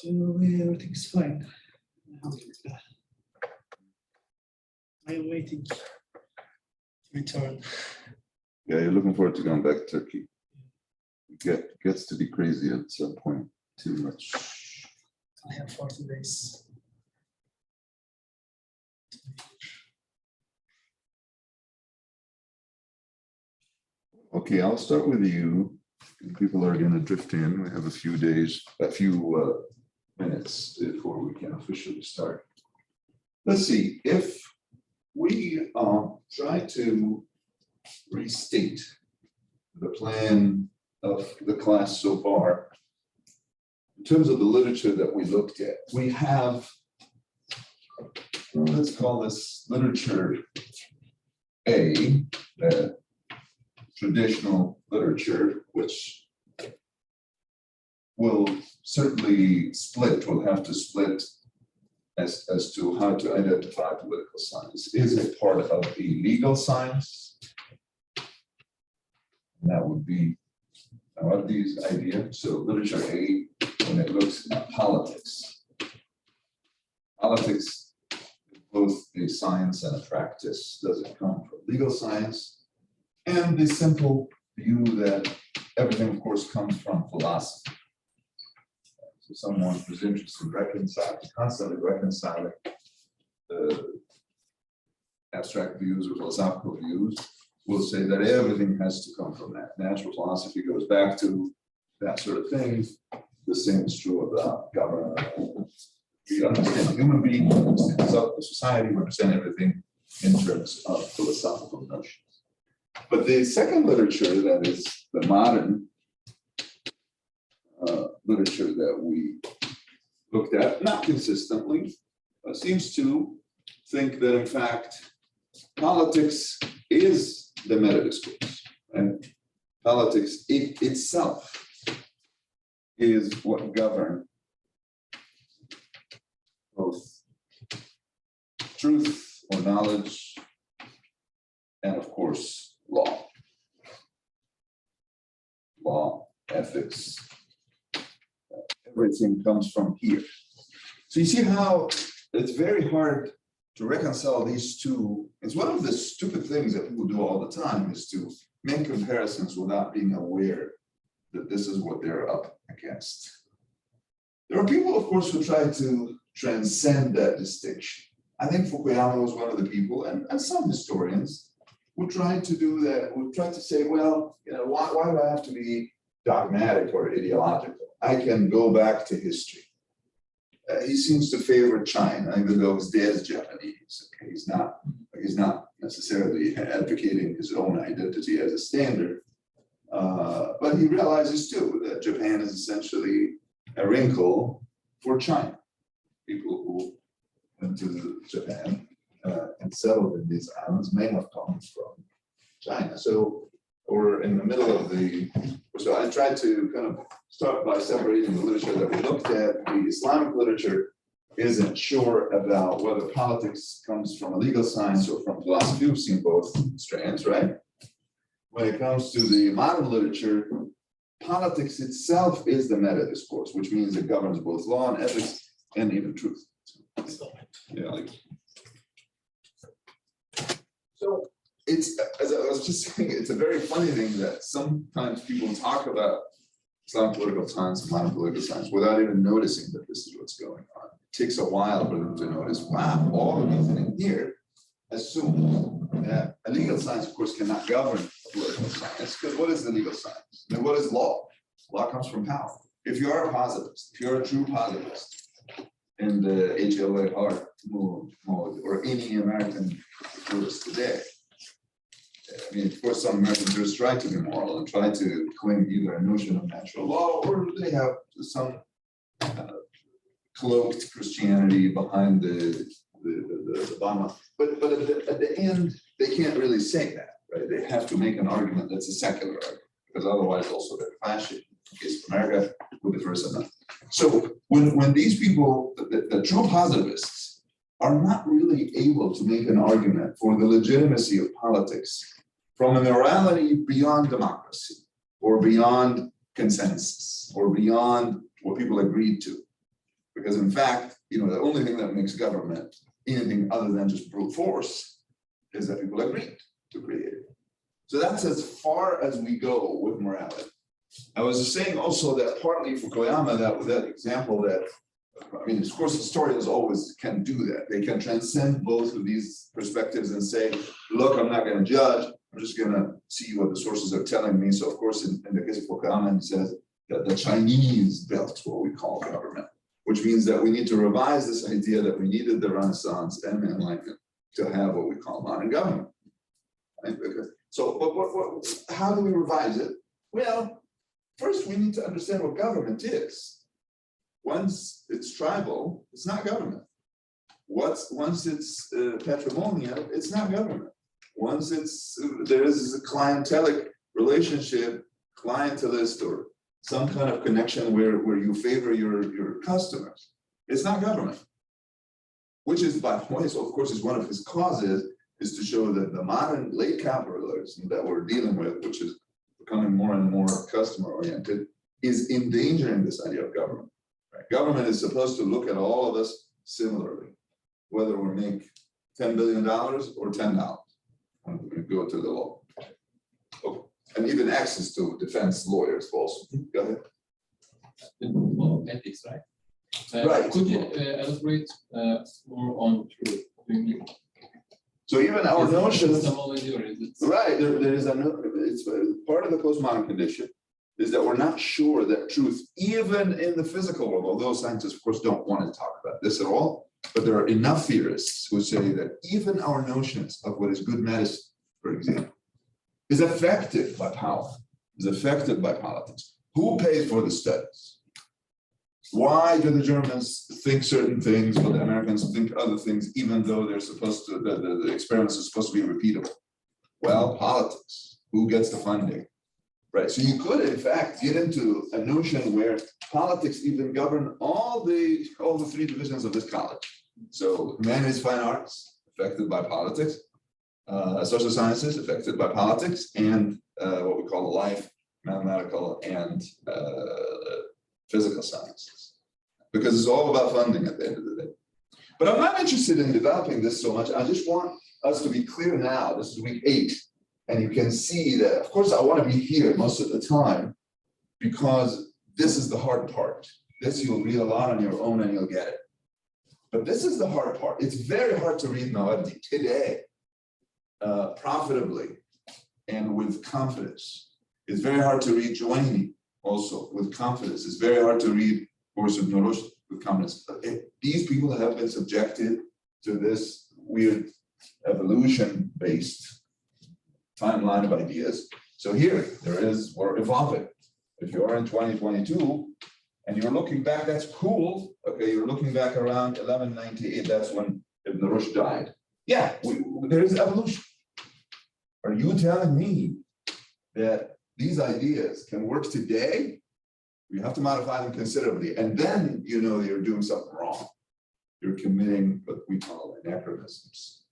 So everything's fine. Alhamdulillah. I am waiting to return. Yeah, you're looking forward to going back to Turkey. It gets to be crazy at some point, too much. I have 40 days. Okay, I'll start with you. People are going to drift in. We have a few minutes before we can officially start. Let's see, if we try to restate the plan of the class so far, in terms of the literature that we looked at, we have, let's call this literature A, the traditional literature, which will certainly split, we'll have to split as to how to identify political science. Is it part of the legal science? And that would be one of these ideas. So literature A, when it looks at politics. Politics, both a science and a practice, does it come from legal science? And the simple view that everything, of course, comes from philosophy. So someone who's interested in constantly reconciling the abstract views or philosophical views will say that everything has to come from that. Natural philosophy goes back to that sort of thing. The same is true about government. We understand the human being, we understand the society, we understand everything in terms of philosophical notions. But the second literature, that is the modern literature that we looked at, not consistently, seems to think that in fact politics is the meta-discourse, and politics itself is what governs both truth or knowledge and, of course, law, ethics. Everything comes from here. So you see how it's very hard to reconcile these two. It's one of the stupid things that people do all the time, is to make comparisons without being aware that this is what they're up against. There are people, of course, who try to transcend that distinction. I think Fukuyama was one of the people, and some historians would try to do that, would try to say, well, you know, why do I have to be dogmatic or ideological? I can go back to history. He seems to favor China, even though his dad's Japanese. Okay, he's not necessarily advocating his own identity as a standard, but he realizes too that Japan is essentially a wrinkle for China. People who went to Japan and settled in these islands may have come from China. So we're in the middle of so I tried to kind of start by separating the literature that we looked at. The Islamic literature isn't sure about whether politics comes from a legal science or from philosophy. We've seen both strands, right? When it comes to the modern literature, politics itself is the meta-discourse, which means it governs both law and ethics and even truth. Yeah, so it's, as I was just saying, it's a very funny thing that sometimes people talk about Islamic political science and modern political science without even noticing that this is what's going on. It takes a while for them to notice, wow, all of reasoning here assumes that a legal science, of course, cannot govern political science, because what is the legal science? And what is law? Law comes from power. If you are a positivist, if you're a true positivist, in the HLA mode, or any American jurist today, I mean, of course, some American jurists try to be moral and try to claim either a notion of natural law, or they have some cloaked Christianity behind the Obama. But at the end, they can't really say that, right? They have to make an argument that's a secular argument, because otherwise also they're clashing, in the case of America, with the First Amendment. So when these people, the true positivists, are not really able to make an argument for the legitimacy of politics from a morality beyond democracy, or beyond consensus, or beyond what people agreed to, Because in fact, the only thing that makes government anything other than just brute force is that people agreed to create it. So that's as far as we go with morality. I was just saying also that partly for Koyama, that example that, of course, historians always can do that. They can transcend both of these perspectives and say, look, I'm not going to judge. I'm just going to see what the sources are telling me. So, of course, in the case of Koyama, he says that the Chinese built what we call government, which means that we need to revise this idea that we needed the Renaissance and the Enlightenment to have what we call modern government. Right? So, but how do we revise it? Well, first we need to understand what government is. Once it's tribal, it's not government. Once it's patrimonial, it's not government. Once there is a clientelic relationship, clientelist or some kind of connection where you favor your customers, it's not government. Which is, by the way, so of course, is one of his causes, is to show that the modern late capitalism that we're dealing with, which is becoming more and more customer-oriented, is endangering this idea of government. Right? Government is supposed to look at all of us similarly, whether we make $10 billion or $10 when we go to the law. Oh, and even access to defense lawyers also. Go ahead. Well, ethics, right? Right. Could you elaborate more on truth? What do you mean? So even our notions, right? There is it's part of the postmodern condition is that we're not sure that truth, even in the physical world, although scientists, of course, don't want to talk about this at all, but there are enough theorists who say that even our notions of what is good medicine, for example, is affected by power, is affected by politics. Who pays for the studies? Why do the Germans think certain things, but the Americans think other things, even though they're supposed to, the experiments are supposed to be repeatable? Well, politics. Who gets the funding? Right. So you could, in fact, get into a notion where politics even govern all the three divisions of this college. So humanities, fine arts, affected by politics, social sciences, affected by politics, and what we call life, mathematical, and physical sciences, because it's all about funding at the end of the day. But I'm not interested in developing this so much. I just want us to be clear now. This is week 8, and you can see that, of course, I want to be here most of the time because this is the hard part. This you'll read a lot on your own and you'll get it. But this is the hard part. It's very hard to read Mawardi today profitably and with confidence. It's very hard to read Juwayni also with confidence. It's very hard to read Boris Ibn Rushd with confidence. These people have been subjected to this weird evolution-based timeline of ideas. So here, we're evolving. If you are in 2022 and you're looking back, that's cool. Okay, you're looking back around 1198, that's when Ibn Rushd died. Yeah, there is evolution. Are you telling me that these ideas can work today? You have to modify them considerably, and then you know you're doing something wrong. You're committing what we call anachronisms.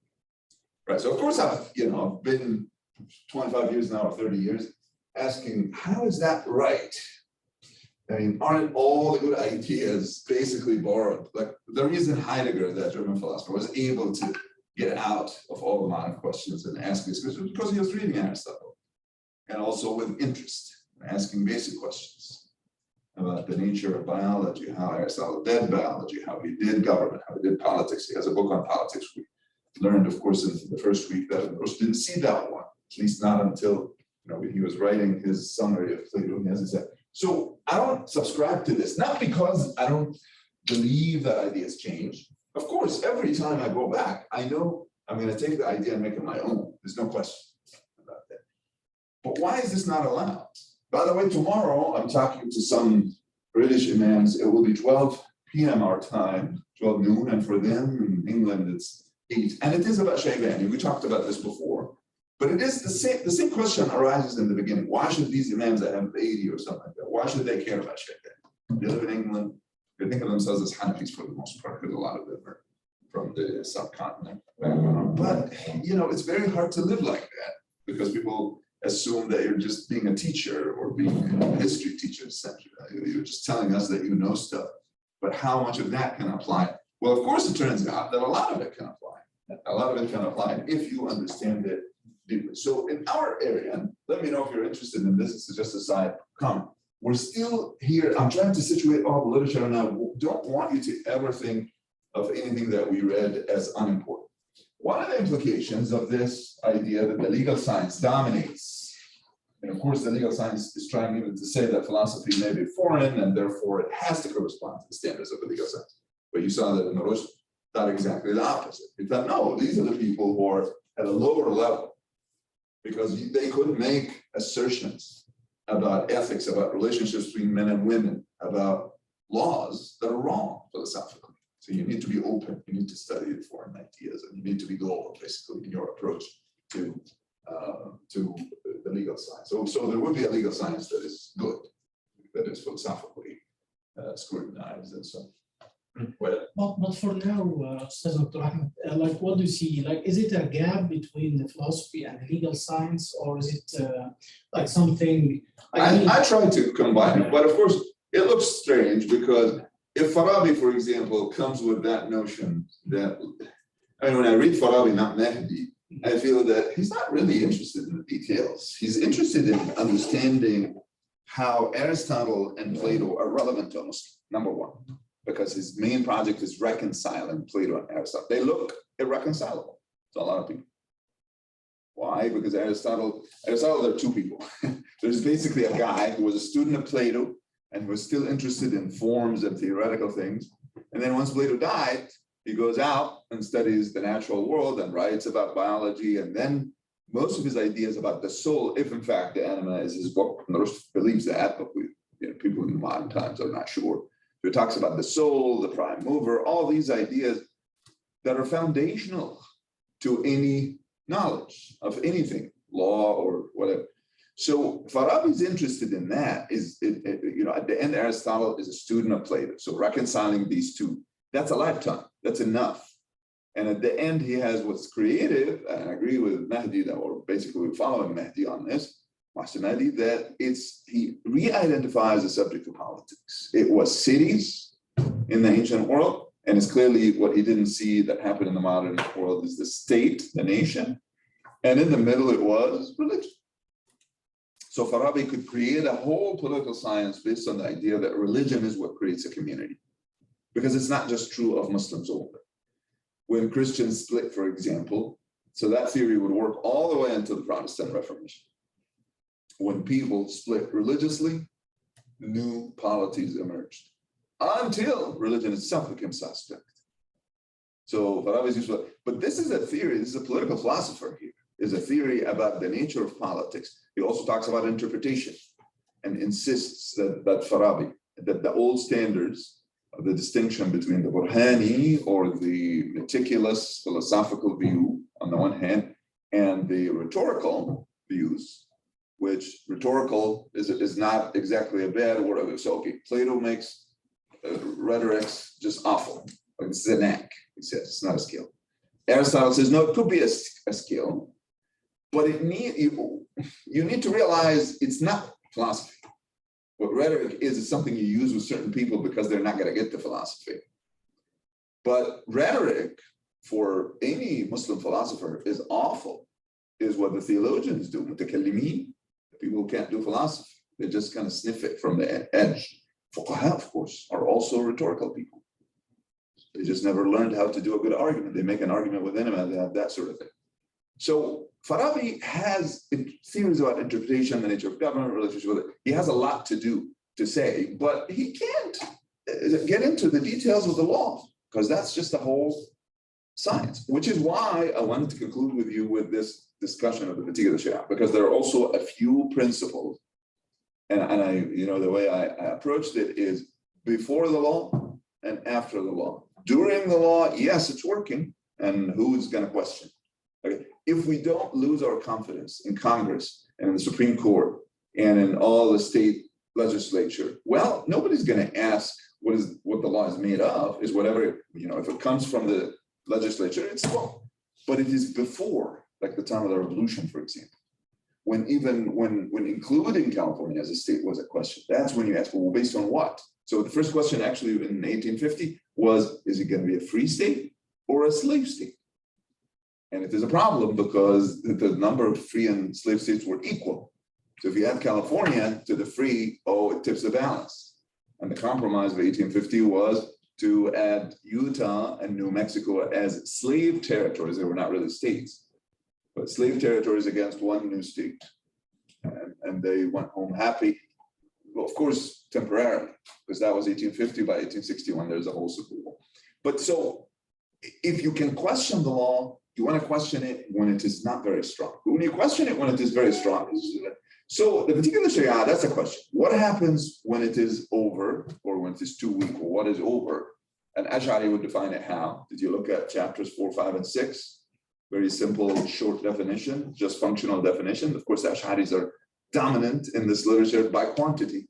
Right. So of course I've been 25 years now or 30 years asking, how is that right? I mean, aren't all the good ideas basically borrowed? Like the reason Heidegger, that German philosopher, was able to get out of all the modern questions and ask these questions because he was reading Aristotle, and also with interest, asking basic questions about the nature of biology, how Aristotle did biology, how he did government, how he did politics. He has a book on politics. We learned, of course, in the first week that Rushd didn't see that one, at least not until he was writing his summary of Plato, as he said. So I don't subscribe to this, not because I don't believe that ideas change. Of course, every time I go back, I know I'm going to take the idea and make it my own. There's no question about that. But why is this not allowed? By the way, tomorrow I'm talking to some British imams. It will be 12 p.m. our time, 12 noon, and for them in England it's 8. And it is about Shaybani. We talked about this before. But it is the same question arises in the beginning. Why should these imams that have 80 or something like that, why should they care about Shaybani? They live in England. They think of themselves as Hanafis for the most part, because a lot of them are from the subcontinent. But, it's very hard to live like that because people assume that you're just being a teacher or being a history teacher, essentially. You're just telling us that you know stuff. but how much of that can apply? Well, of course, it turns out that a lot of it can apply. A lot of it can apply if you understand it deeply. So in our area, and let me know if you're interested in this, this is just a side comment. We're still here, I'm trying to situate all the literature, and I don't want you to ever think of anything that we read as unimportant. One of the implications of this idea that the legal science dominates, and of course the legal science is trying even to say that philosophy may be foreign and therefore it has to correspond to the standards of the legal science. But you saw that in Narush thought exactly the opposite. He thought, no, these are the people who are at a lower level because they couldn't make assertions about ethics, about relationships between men and women, about laws that are wrong philosophically. So you need to be open, you need to study foreign ideas, and you need to be global, basically, in your approach to the legal science. So there would be a legal science that is good, that is philosophically scrutinized and so. Well, But for now, Ustaz Dr. Ahmed, like what do you see? Like, is it a gap between the philosophy and the legal science, or is it like something? I try to combine it, but of course, it looks strange because if Farabi, for example, comes with that notion that, I mean, when I read Farabi, not Mahdi, I feel that he's not really interested in the details. He's interested in understanding how Aristotle and Plato are relevant to Muslim, number one, because his main project is reconciling Plato and Aristotle. They look irreconcilable to a lot of people. Why? Because Aristotle, there are two people. There's basically a guy who was a student of Plato and was still interested in forms and theoretical things. And then once Plato died, he goes out and studies the natural world and writes about biology. And then most of his ideas about the soul, if in fact the Anima is his book, Narush believes that, but people in modern times are not sure. So he talks about the soul, the prime mover, all these ideas that are foundational to any knowledge of anything, law or whatever. So Farabi's interested in that is, at the end, Aristotle is a student of Plato. So reconciling these two, that's a lifetime, that's enough. And at the end, he has what's creative, and I agree with Mahdi, that we're basically following Mahdi on this, Master Mahdi, that he re-identifies the subject of politics. It was cities in the ancient world, and it's clearly what he didn't see that happened in the modern world is the state, the nation, and in the middle it was religion. So Farabi could create a whole political science based on the idea that religion is what creates a community, because it's not just true of Muslims only. When Christians split, for example, so that theory would work all the way into the Protestant Reformation. When people split religiously, new polities emerged until religion itself became suspect. So Farabi's useful, but this is a theory, this is a political philosopher here, is a theory about the nature of politics. He also talks about interpretation and insists that Farabi, that the old standards of the distinction between the Burhani or the meticulous philosophical view on the one hand, and the rhetorical views, which rhetorical is not exactly a bad word. So, okay, Plato makes rhetorics just awful. Like this is an act, he says, it's not a skill. Aristotle says, no, it could be a skill, but you need to realize it's not philosophy. What rhetoric is something you use with certain people because they're not going to get the philosophy. But rhetoric for any Muslim philosopher is awful, is what the theologians do, mutakallimin, the people who can't do philosophy. They just kind of sniff it from the edge. Fuqaha, of course, are also rhetorical people. They just never learned how to do a good argument. They make an argument within them and they have that sort of thing. So Farabi has theories about interpretation, the nature of government, relationship. He has a lot to say, but he can't get into the details of the law because that's just the whole science, which is why I wanted to conclude with you with this discussion of the fatigue of the Sharia, because there are also a few principles. And I, the way I approached it is before the law and after the law. During the law, yes, it's working, and who's going to question? Okay. If we don't lose our confidence in Congress and in the Supreme Court and in all the state legislature, well, nobody's going to ask what the law is made of. Is whatever, if it comes from the legislature, it's law. But it is before, like the time of the revolution, for example, when including California as a state was a question. That's when you ask, well, based on what? So the first question actually in 1850 was, is it going to be a free state or a slave state? And it is a problem because the number of free and slave states were equal. So if you add California to the free, it tips the balance. And the compromise of 1850 was to add Utah and New Mexico as slave territories. They were not really states, but slave territories against one new state. And they went home happy. Well, of course, temporarily, because that was 1850. By 1861, there's a whole civil war. But so if you can question the law, you want to question it when it is not very strong. But when you question it when it is very strong, so the particular Sharia, that's a question. What happens when it is over, or when it is too weak, or what is over? And Ash'ari would define it how? Did you look at chapters 4, 5, and 6? Very simple, short definition, just functional definition. Of course, the Ash'aris are dominant in this literature by quantity,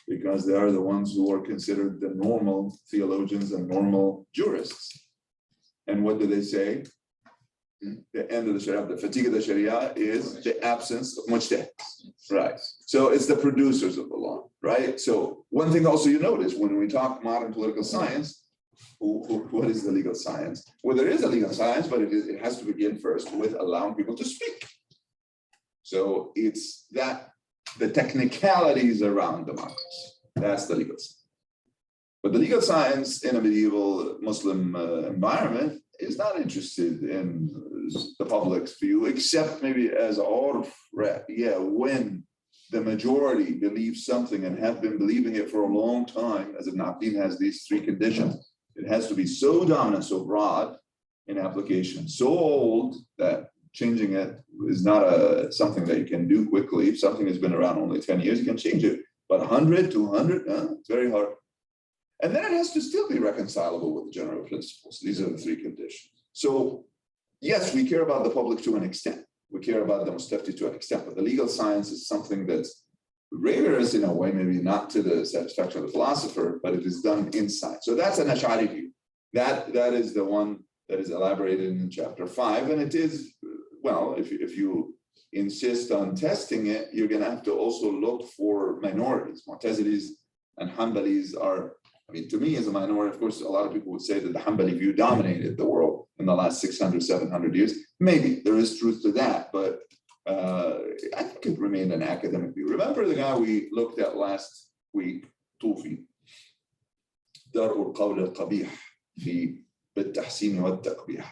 because they are the ones who are considered the normal theologians and normal jurists. And what do they say? The end of the Sharia, the fatigue of the Sharia is the absence of mujtahid. Right. So it's the producers of the law, right? So one thing also you notice when we talk modern political science, what is the legal science? Well, there is a legal science, but it has to begin first with allowing people to speak. So it's that the technicalities around democracy, that's the legal science. But the legal science in a medieval Muslim environment is not interested in the public's view, except maybe as urf, when the majority believes something and have been believing it for a long time, as Ibn Abdin has these three conditions. It has to be so dominant, so broad in application, so old that changing it is not something that you can do quickly. If something has been around only 10 years, you can change it. But 100, 200, it's very hard. And then it has to still be reconcilable with the general principles. These are the three conditions. So yes, we care about the public to an extent. We care about the mustafti to an extent, but the legal science is something that's rigorous in a way, maybe not to the satisfaction of the philosopher, but it is done inside. So that's an Ash'ari view. That is the one that is elaborated in chapter 5. And it is, well, if you insist on testing it, you're going to have to also look for minorities. Mu'tazilis and Hanbalis are, I mean, to me as a minority, of course, a lot of people would say that the Hanbali view dominated the world in the last 600, 700 years. Maybe there is truth to that, but I think it remained an academic view. Remember the guy we looked at last week, Tufi, Dar'u al-Qawl al-Qabih fi bit-tahsin wa al-Taqbih.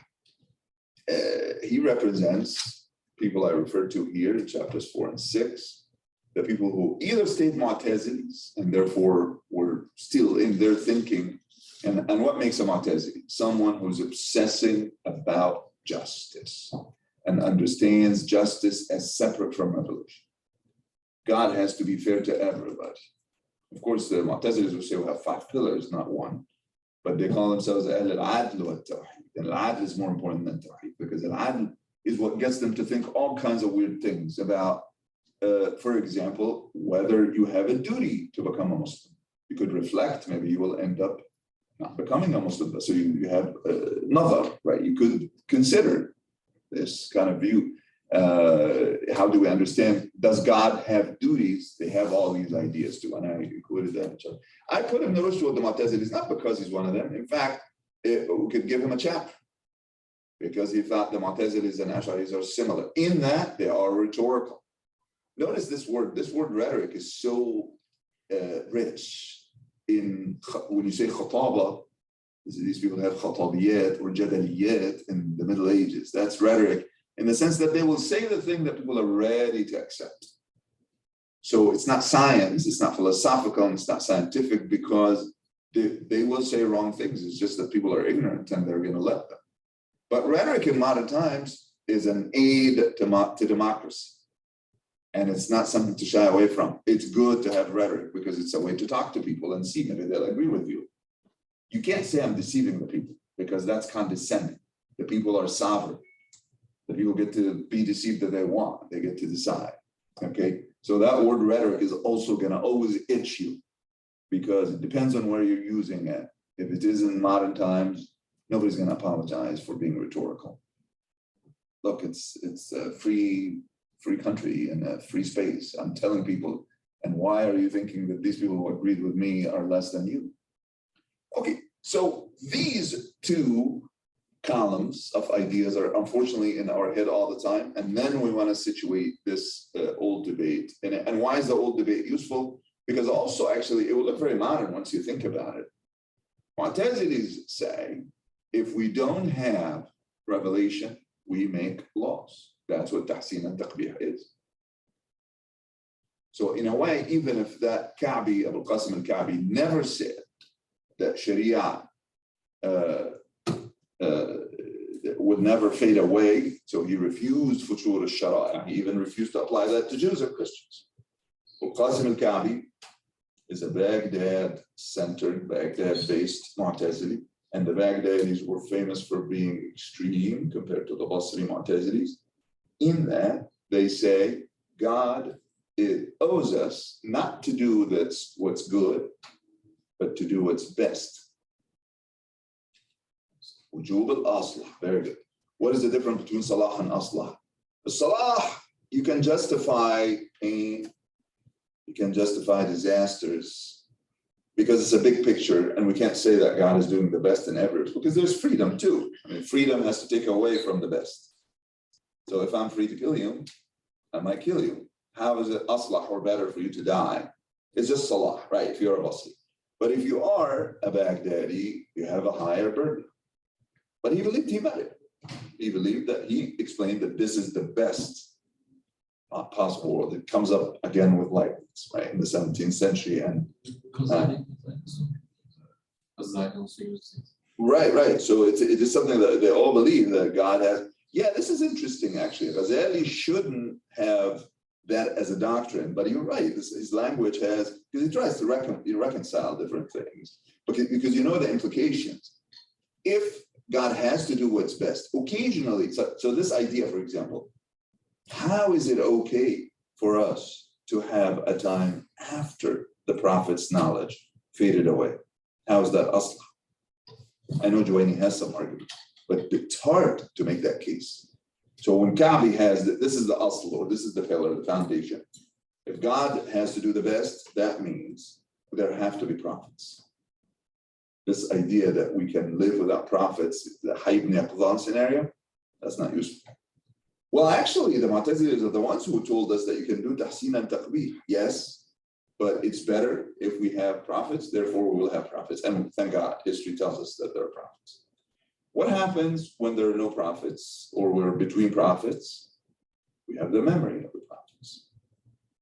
He represents people I referred to here in chapters 4 and 6, the people who either stayed Mu'tazilis and therefore were still in their thinking. And what makes a Mu'tazili? Someone who's obsessing about justice and understands justice as separate from revolution. God has to be fair to everybody. Of course, the Mu'tazilis will say we have 5 pillars, not one, but they call themselves Ahl al-Adl wa al-Tawheed. And al-Adl is more important than Tawheed, because al-Adl is what gets them to think all kinds of weird things about, for example, whether you have a duty to become a Muslim. You could reflect, maybe you will end up not becoming a Muslim. So you have nazar, right? You could consider this kind of view. How do we understand, does God have duties? They have all these ideas too, and I included them. I put him in the Rushd with the Mu'tazilis, not because he's one of them. In fact, we could give him a chapter, because he thought the Mu'tazilis and Ash'aris are similar in that they are rhetorical. Notice this word rhetoric is so rich. When you say khataba, these people have khatabiyat or jadaliyat in the Middle Ages. That's rhetoric in the sense that they will say the thing that people are ready to accept. So it's not science, it's not philosophical, and it's not scientific, because they will say wrong things. It's just that people are ignorant and they're going to let them. But rhetoric in modern times is an aid to democracy. And it's not something to shy away from. It's good to have rhetoric because it's a way to talk to people and see maybe they'll agree with you. You can't say I'm deceiving the people, because that's condescending. The people are sovereign. The people get to be deceived that they want. They get to decide. Okay. So that word rhetoric is also going to always itch you, because it depends on where you're using it. If it is in modern times, nobody's going to apologize for being rhetorical. Look, it's free free country and a free space. I'm telling people, and why are you thinking that these people who agreed with me are less than you? Okay, so these two columns of ideas are unfortunately in our head all the time. And then we want to situate this old debate. And why is the old debate useful? Because also actually it will look very modern once you think about it. Mu'tazilis say, if we don't have revelation, we make laws. That's what tahsin and taqbih is. So in a way, even if that Ka'bi, Abu Qasim al-Ka'bi, never said that Sharia would never fade away, so he refused futur al-shara'i. He even refused to apply that to Jews and Christians. Abu Qasim al-Ka'bi is a Baghdad-centered, Baghdad-based Mu'tazili, and the Baghdadis were famous for being extreme compared to the Basri Mu'tazilis, in that they say God owes us not to do what's good, but to do what's best. Wujub al-aslah, very good. What is the difference between salah and aslah? The salah, you can justify pain, you can justify disasters, because it's a big picture, and we can't say that God is doing the best in every, because there's freedom too. I mean, freedom has to take away from the best. So if I'm free to kill you, I might kill you. How is it aslah or better for you to die? It's just salah, right? If you're a Basri. But if you are a Baghdadi, you have a higher burden. But he believed he better. He believed that he explained that this is the best possible world. It comes up again with Leibniz, right, in the 17th century. And right. So it is something that they all believe that God has. Yeah, this is interesting, actually. Ghazali shouldn't have that as a doctrine, but you're right. His language has, because he tries to reconcile different things, because you know the implications. If God has to do what's best, occasionally, so this idea, for example, how is it okay for us to have a time after the prophet's knowledge faded away? How is that aslah? I know Juwayni has some argument, but it's hard to make that case. So when Ka'bi has, this is the asl, or this is the pillar, the foundation. If God has to do the best, that means there have to be prophets. This idea that we can live without prophets, the Hayy ibn Yaqzan scenario, that's not useful. Well, actually, the Mu'tazilis are the ones who told us that you can do tahsin and taqbih. Yes, but it's better if we have prophets, therefore we will have prophets. And thank God, history tells us that there are prophets. What happens when there are no prophets, or we're between prophets? We have the memory of the prophets.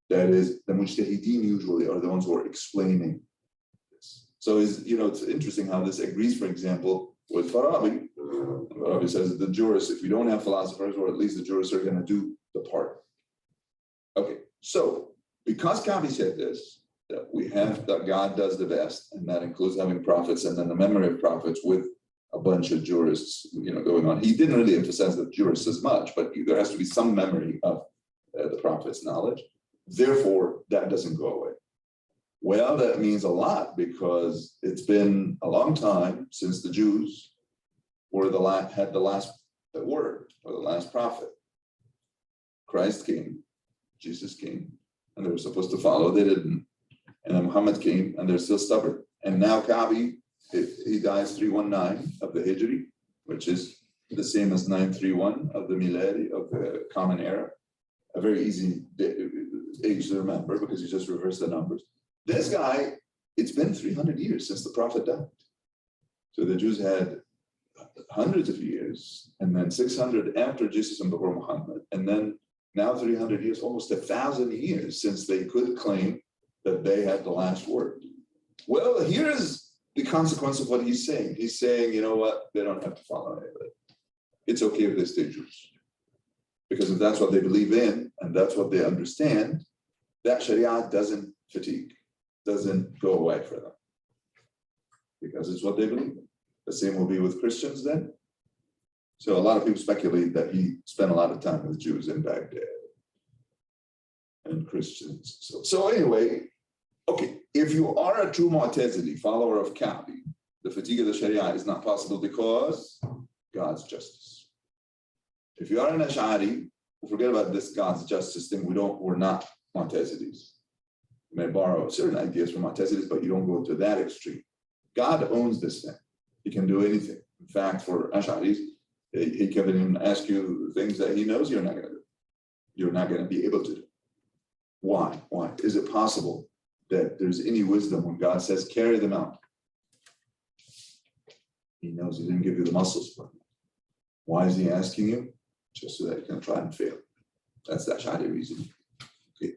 That is, the mujtahideen usually are the ones who are explaining this. So it's interesting how this agrees, for example, with Farabi. Farabi says the jurists, if we don't have philosophers, or at least the jurists are going to do the part. Okay, so because Ka'bi said this, that we have that God does the best, and that includes having prophets and then the memory of prophets with a bunch of jurists, going on. He didn't really emphasize the jurists as much, but there has to be some memory of the prophet's knowledge. Therefore, that doesn't go away. Well, that means a lot, because it's been a long time since the Jews had the last word, or the last prophet. Christ came, Jesus came, and they were supposed to follow. They didn't. And then Muhammad came, and they're still stubborn. And now Ka'bi, he dies 319 of the Hijri, which is the same as 931 of the Miladi, of the Common Era. A very easy age to remember, because you just reverse the numbers. This guy, it's been 300 years since the Prophet died. So the Jews had hundreds of years, and then 600 after Jesus and before Muhammad, and then now 300 years, almost 1,000 years since they could claim that they had the last word. Well, here's the consequence of what he's saying. He's saying, you know what, they don't have to follow anybody. It's okay if they stay Jews. Because if that's what they believe in, and that's what they understand, that Sharia doesn't fatigue, doesn't go away for them. Because it's what they believe in. The same will be with Christians then. So a lot of people speculate that he spent a lot of time with Jews in Baghdad and Christians. So anyway, okay, if you are a true Mu'tazili, follower of Ka'bi, the fatigue of the Sharia is not possible because God's justice. If you are an Ash'ari, forget about this God's justice thing. We're not Mu'tazilis. You may borrow certain ideas from Mu'tazilis, but you don't go to that extreme. God owns this thing. He can do anything. In fact, for Ash'aris, he can even ask you things that he knows you're not going to do. You're not going to be able to do. Why? Why? Is it possible that there's any wisdom when God says, carry them out? He knows he didn't give you the muscles for it. Why is he asking you? Just so that you can try and fail. That's the Ash'ari reason. Okay.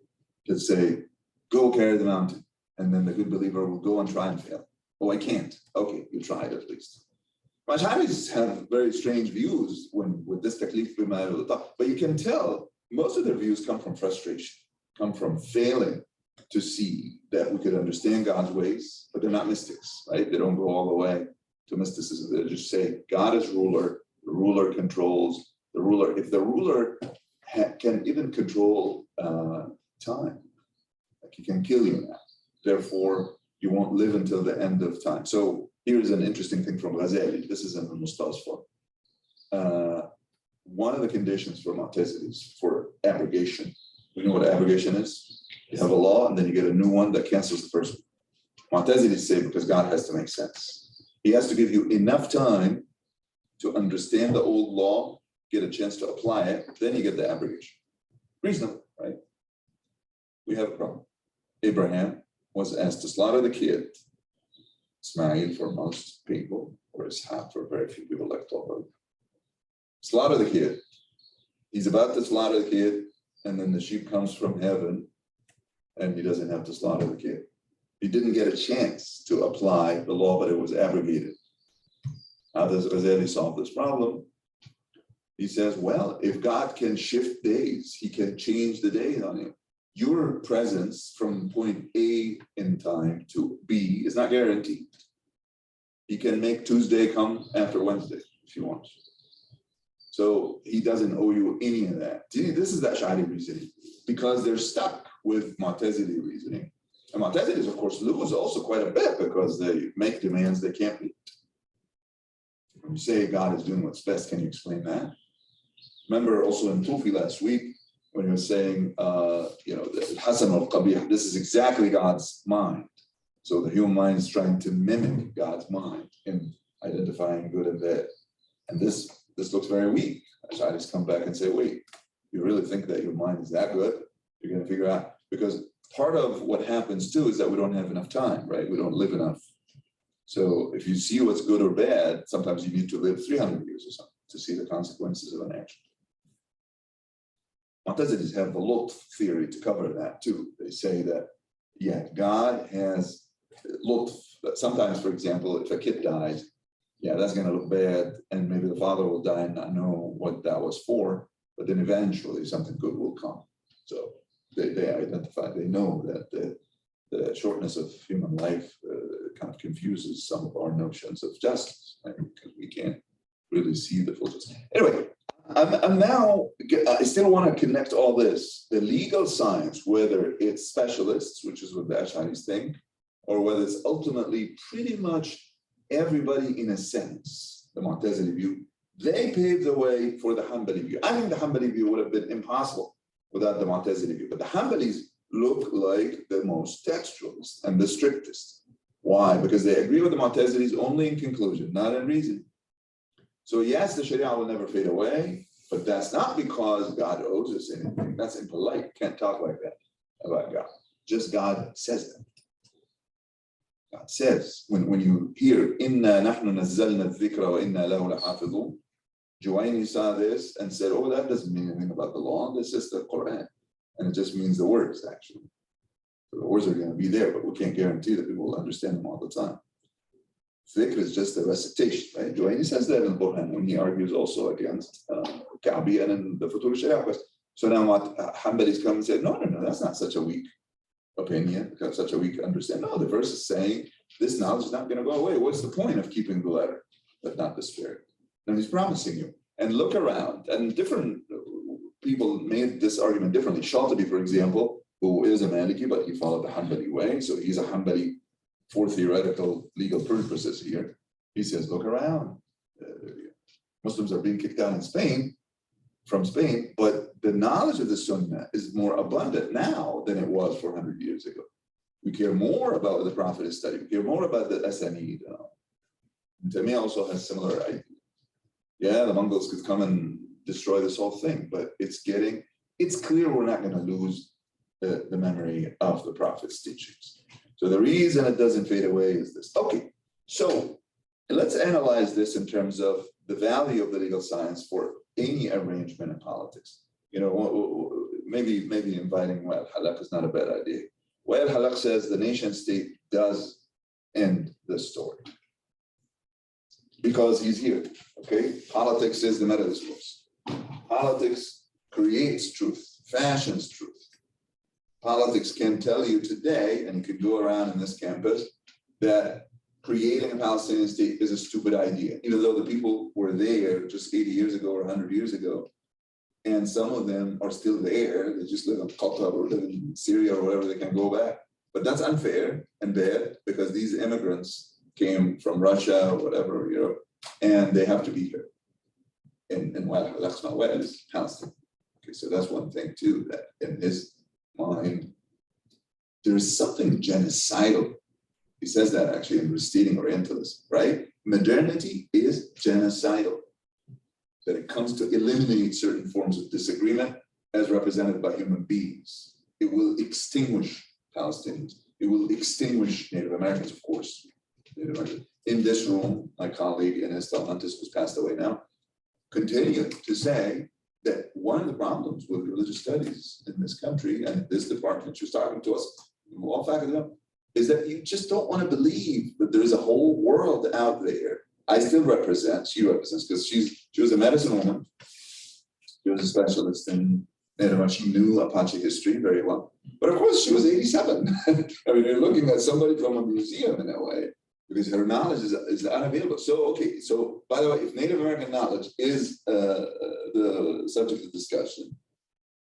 Just say, go carry the mountain. And then the good believer will go and try and fail. Oh, I can't. Okay, you tried at least. Ash'aris have very strange views with this taklif bima yuta, but you can tell most of their views come from frustration, come from failing to see that we could understand God's ways, but they're not mystics, right? They don't go all the way to mysticism. They just say God is ruler, the ruler controls, the ruler. If the ruler can even control time, like he can kill you now, therefore you won't live until the end of time. So here's an interesting thing from Ghazali. This is in the Mustasfa. One of the conditions for Mu'tazilis for abrogation, we know what abrogation is. You have a law and then you get a new one that cancels the first one. Mu'tazilis say because God has to make sense. He has to give you enough time to understand the old law, get a chance to apply it, then you get the abrogation. Reasonable, right? We have a problem. Abraham was asked to slaughter the kid. Ismail for most people, or Ishaq for very few people like Tawbah. Slaughter the kid. He's about to slaughter the kid, and then the sheep comes from heaven, and he doesn't have to slaughter the kid. He didn't get a chance to apply the law, but it was abrogated. How does Ghazali solve this problem? He says, well, if God can shift days, he can change the day on you. Your presence from point A in time to B is not guaranteed. He can make Tuesday come after Wednesday if he wants. So he doesn't owe you any of that. See, this is the Ash'ari reasoning because they're stuck with Mu'tazili reasoning. And Mu'tazilis, of course, lose also quite a bit because they make demands they can't meet. When you say God is doing what's best, can you explain that? Remember also in Tufi last week, when he was saying, Hasan al-Qabih, this is exactly God's mind. So the human mind is trying to mimic God's mind in identifying good and bad. And this looks very weak. Ash'aris come back and say, wait, you really think that your mind is that good? You're going to figure out, because part of what happens too is that we don't have enough time, right? We don't live enough. So if you see what's good or bad, sometimes you need to live 300 years or something to see the consequences of an action. Mu'tazilis have the Lut theory to cover that too. They say that, yeah, God has Lut. Sometimes, for example, if a kid dies, yeah, that's going to look bad, and maybe the father will die and not know what that was for, but then eventually something good will come. So they identify, they know that the shortness of human life kind of confuses some of our notions of justice, right? Because we can't really see the full justice. Anyway, I still want to connect all this, the legal science, whether it's specialists, which is what the Ash'aris think, or whether it's ultimately pretty much everybody in a sense, the Mu'tazili view, they paved the way for the Hanbali view. I think the Hanbali view would have been impossible without the Mu'tazili view, but the Hanbalis look like the most textualist and the strictest. Why? Because they agree with the Mu'tazilis only in conclusion, not in reason. So yes, the Sharia will never fade away, but that's not because God owes us anything. That's impolite. Can't talk like that about God. Just God says that. God says, when you hear, Inna nahnu nazzalna dhikra wa inna lahu lahafidhun, Juwayni saw this and said, oh, that doesn't mean anything about the law. This is the Quran. And it just means the words, actually. So the words are going to be there, but we can't guarantee that people will understand them all the time. Dhikr is just a recitation, right? Juwayni says that in the Quran when he argues also against Ka'bi and in the Futur Sharia quest. So now what Hanbalis come and say, no, that's not such a weak opinion, such a weak understanding. No, the verse is saying this knowledge is not going to go away. What's the point of keeping the letter, but not the spirit? And he's promising you. And look around, and different people made this argument differently. Shatibi, for example, who is a Maliki, but he followed the Hanbali way. So he's a Hanbali for theoretical legal purposes here. He says, look around. Muslims are being kicked out in Spain from Spain, but the knowledge of the Sunnah is more abundant now than it was 400 years ago. We care more about what the Prophet is studying. We care more about the Asanid. And Taymiyyah also has similar idea. Yeah, the Mongols could come and destroy this whole thing, but it's clear we're not going to lose the memory of the Prophet's teachings. So the reason it doesn't fade away is this. Okay, so let's analyze this in terms of the value of the legal science for any arrangement in politics. You know, maybe inviting Wael Halak is not a bad idea. Wael Halak says the nation state does end the story because he's here. Okay, politics is the meta discourse. Politics creates truth, fashions truth. Politics can tell you today, and you can go around in this campus, that creating a Palestinian state is a stupid idea, even though the people were there just 80 years ago or 100 years ago, and some of them are still there. They just live in Qatar or live in Syria or wherever they can go back. But that's unfair and bad because these immigrants came from Russia or whatever, Europe, and they have to be here. And well, that's not where it is, Palestine. Okay, so that's one thing too, that in his mind, there is something genocidal. He says that actually in Restating Orientalism, right? Modernity is genocidal. That it comes to eliminate certain forms of disagreement as represented by human beings. It will extinguish Palestinians. It will extinguish Native Americans, of course. Native Americans. In this room, my colleague Ines Talmantis, who's passed away now, continued to say that one of the problems with religious studies in this country and this department, she was talking to us, all faculty, is that you just don't want to believe that there's a whole world out there. I still represent, she represents, because she was a medicine woman. She was a specialist in Native American. She knew Apache history very well. But of course, she was 87. I mean, you're looking at somebody from a museum in a way, because her knowledge is unavailable. So, okay, so by the way, if Native American knowledge is the subject of discussion,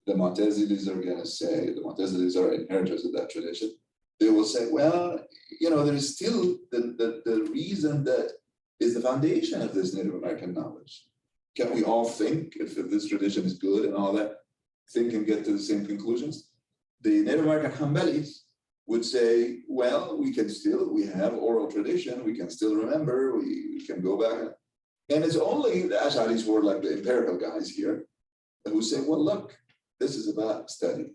the Mu'tazilis are going to say, the Mu'tazilis are inheritors of that tradition. They will say, well, you know, there is still the reason that is the foundation of this Native American knowledge. Can we all think, if this tradition is good and all that, think and get to the same conclusions? The Native American Hanbalis would say, well, we have oral tradition, we can still remember, we can go back. And it's only the Ash'aris who are like the empirical guys here who say, well, look, this is about study.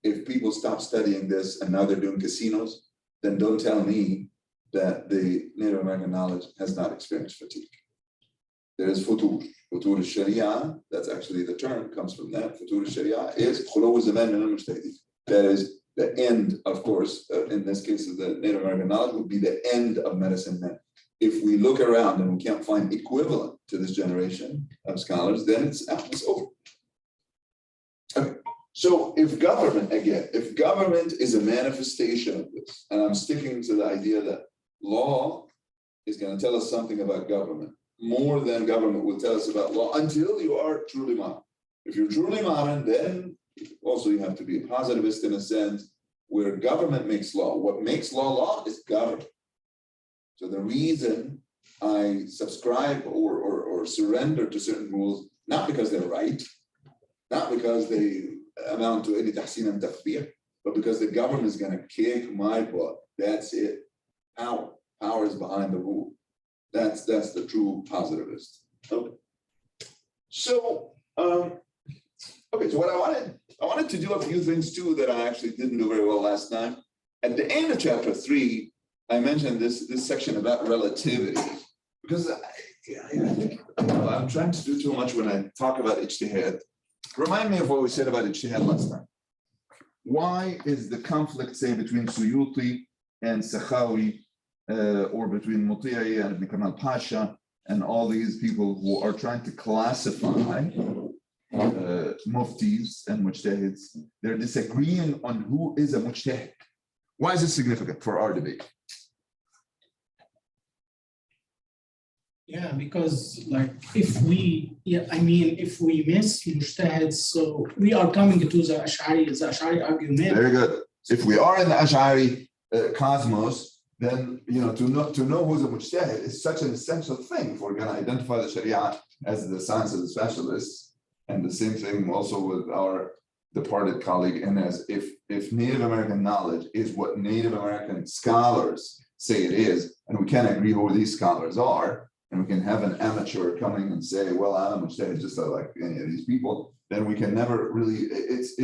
If people stop studying this and now they're doing casinos, then don't tell me that the Native American knowledge has not experienced fatigue. There is futur. Futur al-Sharia, that's actually the term, comes from that. Futur al-Sharia is khulu zaman min al-mujtahidin. That is the end, of course, in this case of the Native American knowledge, would be the end of medicine men. If we look around and we can't find equivalent to this generation of scholars, then it's over. Okay. So if government is a manifestation of this, and I'm sticking to the idea that law is going to tell us something about government, more than government will tell us about law until you are truly modern. If you're truly modern, then also you have to be a positivist in a sense where government makes law. What makes law is government. So the reason I subscribe or surrender to certain rules, not because they're right, not because they amount to any tahsin and takhbir, but because the government is going to kick my butt. That's it. Power is behind the rule. That's the true positivist. Okay. So okay. So what I wanted to do a few things too that I actually didn't do very well last time. At the end of chapter 3, I mentioned this section about relativity because I think I'm trying to do too much when I talk about ijtihad. Remind me of what we said about ijtihad last time. Why is the conflict, say, between Suyuti and Sakhawi, or between Muti'i and Ibn Kamal Pasha, and all these people who are trying to classify muftis and mujtahids, they're disagreeing on who is a mujtahid. Why is this significant for our debate? Yeah, because like if we miss mujtahids, so we are coming to the Ash'ari argument. Very good. If we are in the Ash'ari cosmos, then to know who's a mujtahid is such an essential thing if we're going to identify the Sharia as the science of the specialists. And the same thing also with our departed colleague Inez. If Native American knowledge is what Native American scholars say it is, and we can't agree who these scholars are, and we can have an amateur coming and say, well, I'm just like any of these people, then we can never really, it's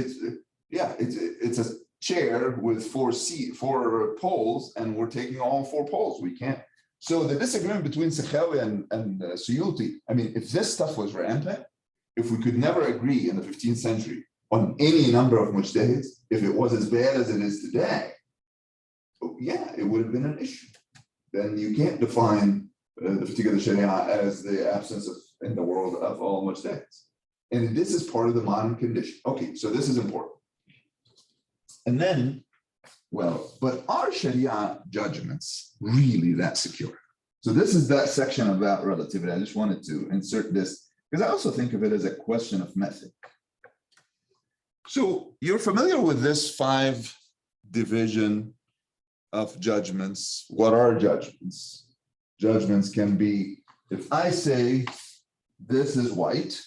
a chair with four poles, and we're taking all four poles. We can't. So the disagreement between Sakhawi and Suyuti, I mean, if this stuff was rampant, if we could never agree in the 15th century on any number of mujtahids, if it was as bad as it is today, yeah, it would have been an issue. Then you can't define the particular Sharia as the absence of, in the world, of all mujtahids. And this is part of the modern condition. Okay, so this is important. And then, well, but are Sharia judgments really that secure? So this is that section about relativity. I just wanted to insert this because I also think of it as a question of method. So you're familiar with this 5 division of judgments. What are judgments? Judgments can be, if I say this is white,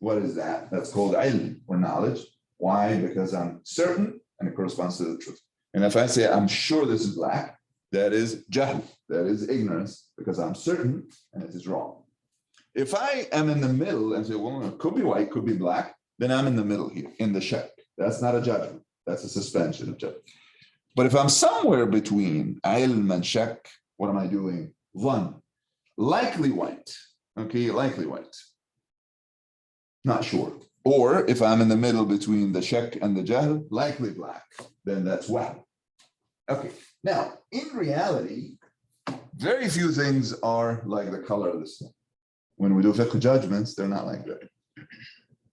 what is that? That's called ilm, or knowledge. Why? Because I'm certain and it corresponds to the truth. And if I say I'm sure this is black, that is jahl, that is ignorance, because I'm certain and it is wrong. If I am in the middle and say, well, it could be white, could be black, then I'm in the middle here, in the shak. That's not a judgment. That's a suspension of judgment. But if I'm somewhere between ilm and shak, what am I doing? One, likely white. Okay, likely white. Not sure. Or if I'm in the middle between the shak and the jahl, likely black, then that's wahm. Okay, now in reality, very few things are like the color of the sun. When we do fiqh judgments, they're not like that.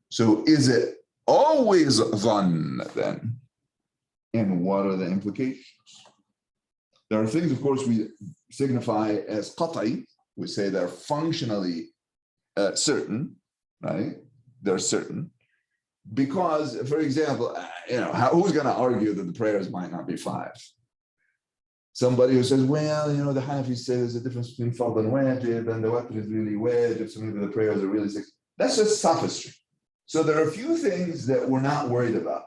So is it always dhann then? And what are the implications? There are things, of course, we signify as qat'i. We say they're functionally certain, right? They're certain. Because, for example, who's going to argue that the prayers might not be 5? Somebody who says, well, the Hanafi says there's a difference between fard and wajib, and the waqt is really wajib, so maybe the prayers are really 6. That's just sophistry. So there are a few things that we're not worried about.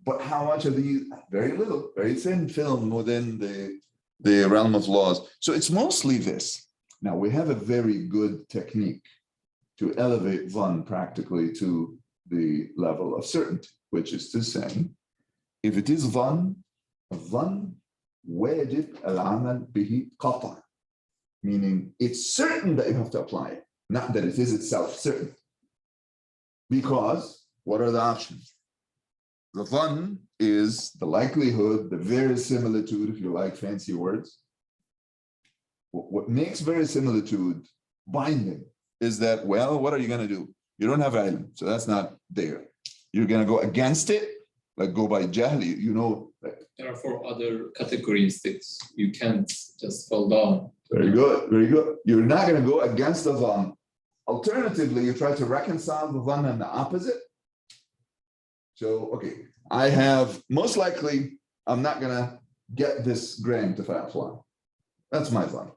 But how much of these? Very little, very thin film within the realm of laws. So it's mostly this. Now, we have a very good technique to elevate dhann practically to the level of certainty, which is to say, if it is dhann wajib al-amal bihi qata', meaning it's certain that you have to apply it, not that it is itself certain. Because what are the options? The dhann is the likelihood, the verisimilitude, if you like fancy words. What makes verisimilitude binding is that, well, what are you going to do? You don't have ilm, so that's not there. You're going to go against it, like go by jahl, There are 4 other categories that you can't just fall down. Very good, very good. You're not going to go against the dhann. Alternatively, you try to reconcile the dhann and the opposite. So, okay, I have, most likely, I'm not going to get this grant if I apply. That's my dhann.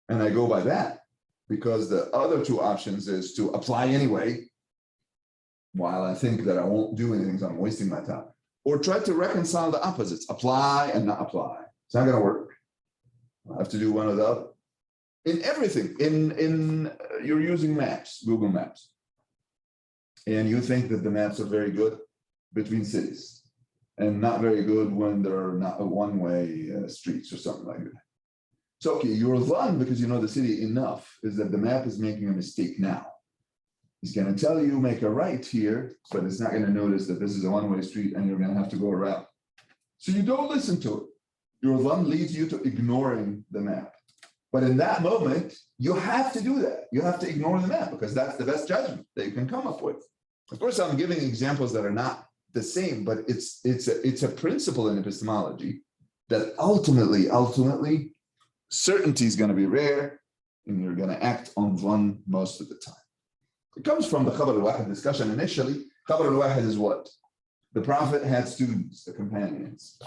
And I go by that because the other 2 options is to apply anyway, while I think that I won't do anything, so I'm wasting my time. Or try to reconcile the opposites, apply and not apply. It's not going to work. I have to do one or the other. In everything, you're using maps, Google Maps. And you think that the maps are very good between cities and not very good when there are not one-way streets or something like that. So, okay, your dhann, because you know the city enough, is that the map is making a mistake now. He's going to tell you make a right here, but it's not going to notice that this is a one-way street and you're going to have to go around. So you don't listen to it. Your dhann leads you to ignoring the map. But in that moment, you have to do that. You have to ignore the map because that's the best judgment that you can come up with. Of course, I'm giving examples that are not the same, but it's a principle in epistemology that ultimately, certainty is going to be rare and you're going to act on dhann most of the time. It comes from the Khabar al-Wahid discussion initially. Khabar al-Wahid is what? The Prophet had students, the companions.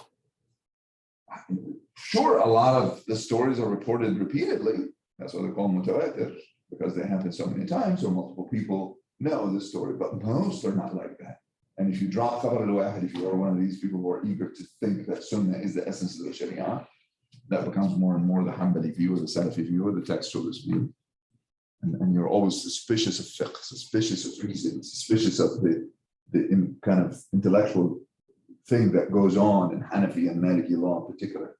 Sure, a lot of the stories are reported repeatedly. That's why they're called mutawatir, because they happen so many times, so multiple people know the story, but most are not like that. And if you drop Khabar al-Wahid, if you are one of these people who are eager to think that Sunnah is the essence of the Sharia, that becomes more and more the Hanbali view, or the Salafi view, or the textualist view. And you're always suspicious of fiqh, suspicious of reason, suspicious of the kind of intellectual thing that goes on in Hanafi and Maliki law in particular.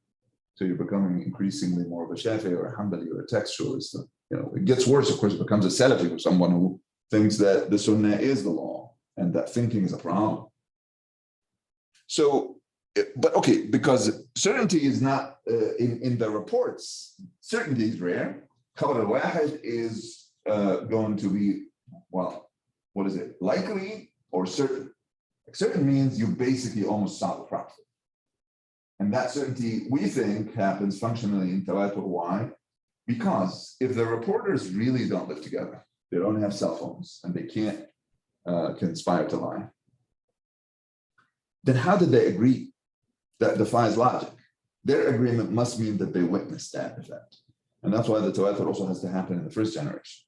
So you're becoming increasingly more of a Shafi or a Hanbali or a textualist. It gets worse, of course, it becomes a Salafi or someone who thinks that the Sunnah is the law and that thinking is a problem. So, but okay, because certainty is not in the reports, certainty is rare. Khabar al-Wahid is going to be, well, what is it? Likely or certain. Certain means you basically almost saw the prophet. And that certainty, we think, happens functionally in Tawatur. Why? Because if the reporters really don't live together, they don't have cell phones, and they can't conspire to lie, then how did they agree? That defies logic. Their agreement must mean that they witnessed that event. And that's why the Tawatur also has to happen in the first generation.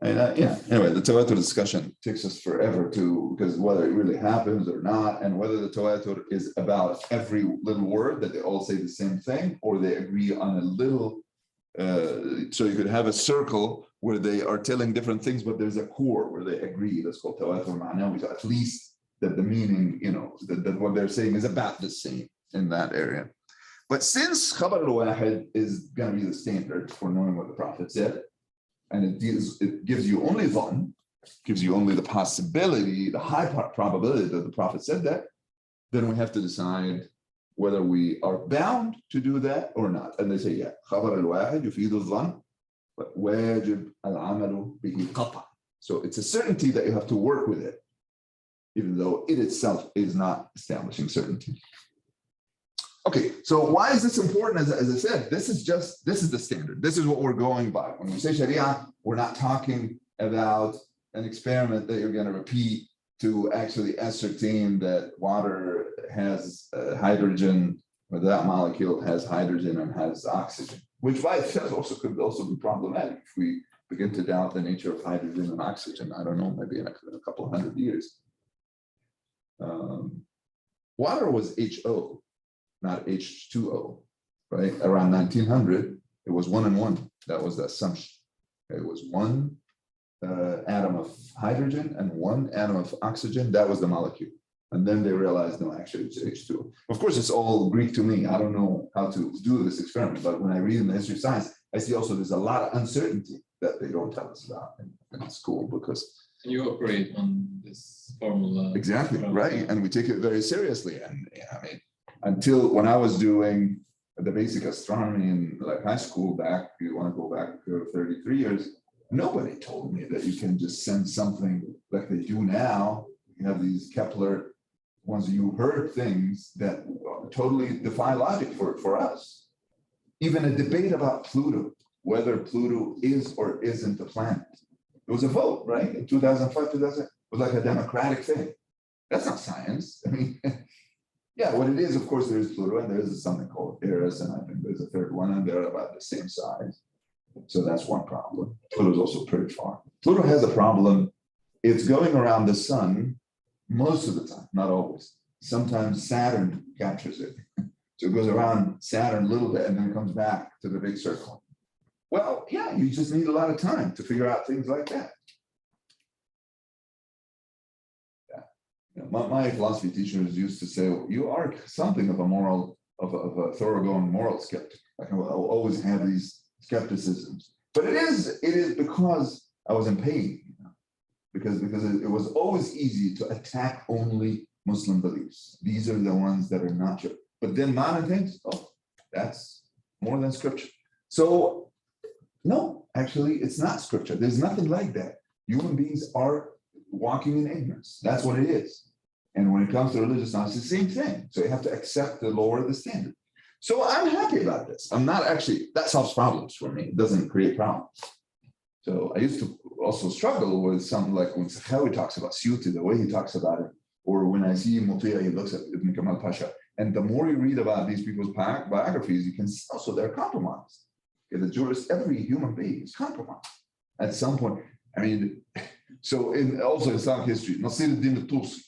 And anyway, the Tawatur discussion takes us forever because whether it really happens or not, and whether the Tawatur is about every little word that they all say the same thing, or they agree on a little, so you could have a circle where they are telling different things, but there's a core where they agree. That's called Tawatur Ma'nawi. So at least that the meaning, that what they're saying is about the same in that area. But since Khabar al-Wahid is going to be the standard for knowing what the Prophet said, and it gives you only dhann, gives you only the possibility, the high probability that the Prophet said that, then we have to decide whether we are bound to do that or not. And they say, yeah, Khabar al-Wahid yufidu dhann, but wajib al-amalu bihi qata. So it's a certainty that you have to work with it, even though it itself is not establishing certainty. Okay, so why is this important? As I said, this is the standard. This is what we're going by. When we say Sharia, we're not talking about an experiment that you're going to repeat to actually ascertain that water has hydrogen, or that molecule has hydrogen and has oxygen, which by itself could also be problematic if we begin to doubt the nature of hydrogen and oxygen. I don't know, maybe in a couple of 100 years. Water was HO, not H2O, right? Around 1900, it was 1 and 1. That was the assumption. It was one atom of hydrogen and one atom of oxygen. That was the molecule. And then they realized, no, actually it's H2O. Of course, it's all Greek to me. I don't know how to do this experiment, but when I read in the history of science, I see also there's a lot of uncertainty that they don't tell us about in school, because you operate on this formula. Exactly, right. And we take it very seriously. And I mean, until when I was doing the basic astronomy in like high school back, you want to go back 33 years, nobody told me that you can just send something like they do now. You have these Kepler ones, you heard things that totally defy logic for us. Even a debate about Pluto, whether Pluto is or isn't a planet. It was a vote, right? In 2005, 2000, it was like a democratic thing. That's not science. I mean, yeah, what it is, of course, there's Pluto, and there's something called Eris, and I think there's a third one, and they're about the same size. So that's one problem. Pluto's also pretty far. Pluto has a problem. It's going around the sun most of the time, not always. Sometimes Saturn captures it. So it goes around Saturn a little bit and then comes back to the big circle. Well, yeah, you just need a lot of time to figure out things like that. Yeah. My philosophy teachers used to say, you are something of a thoroughgoing moral skeptic. Like I will always have these skepticisms. But it is because I was in pain, because it was always easy to attack only Muslim beliefs. These are the ones that are not true. But then modern things, that's more than scripture. So no, actually, it's not scripture. There's nothing like that. Human beings are walking in ignorance. That's what it is. And when it comes to religious knowledge, it's the same thing. So you have to accept the lower the standard. So I'm happy about this. I'm not actually, that solves problems for me. It doesn't create problems. So I used to also struggle with something like when Sakhawi talks about Suyuti, the way he talks about it, or when I see Mutiya, he looks at Ibn Kamal Pasha. And the more you read about these people's biographies, you can see also they're compromised. The jurist, every human being is compromised at some point. I mean, so in also Islamic history, Nasir al-Din al-Tusi,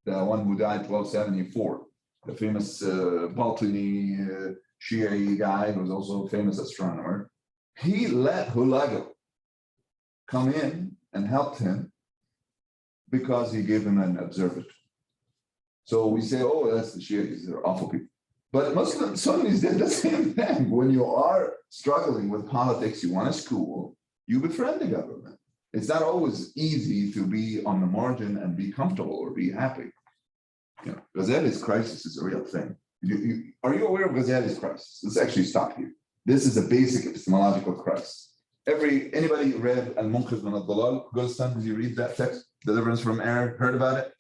the one who died 1274, the famous Batini Shi'i guy who was also a famous astronomer, he let Hulagu come in and helped him because he gave him an observatory. So we say, oh, that's the Shi'is, they're awful people. But Muslim Sunnis did the same thing. When you are struggling with politics, you want a school, you befriend the government. It's not always easy to be on the margin and be comfortable or be happy. You know, Ghazali's crisis is a real thing. Are you aware of Ghazali's crisis? Let's actually stop here. This is a basic epistemological crisis. Anybody read Al-Munqidh min al-Dalal? Gulistan, did you read that text? Deliverance from Error, heard about it?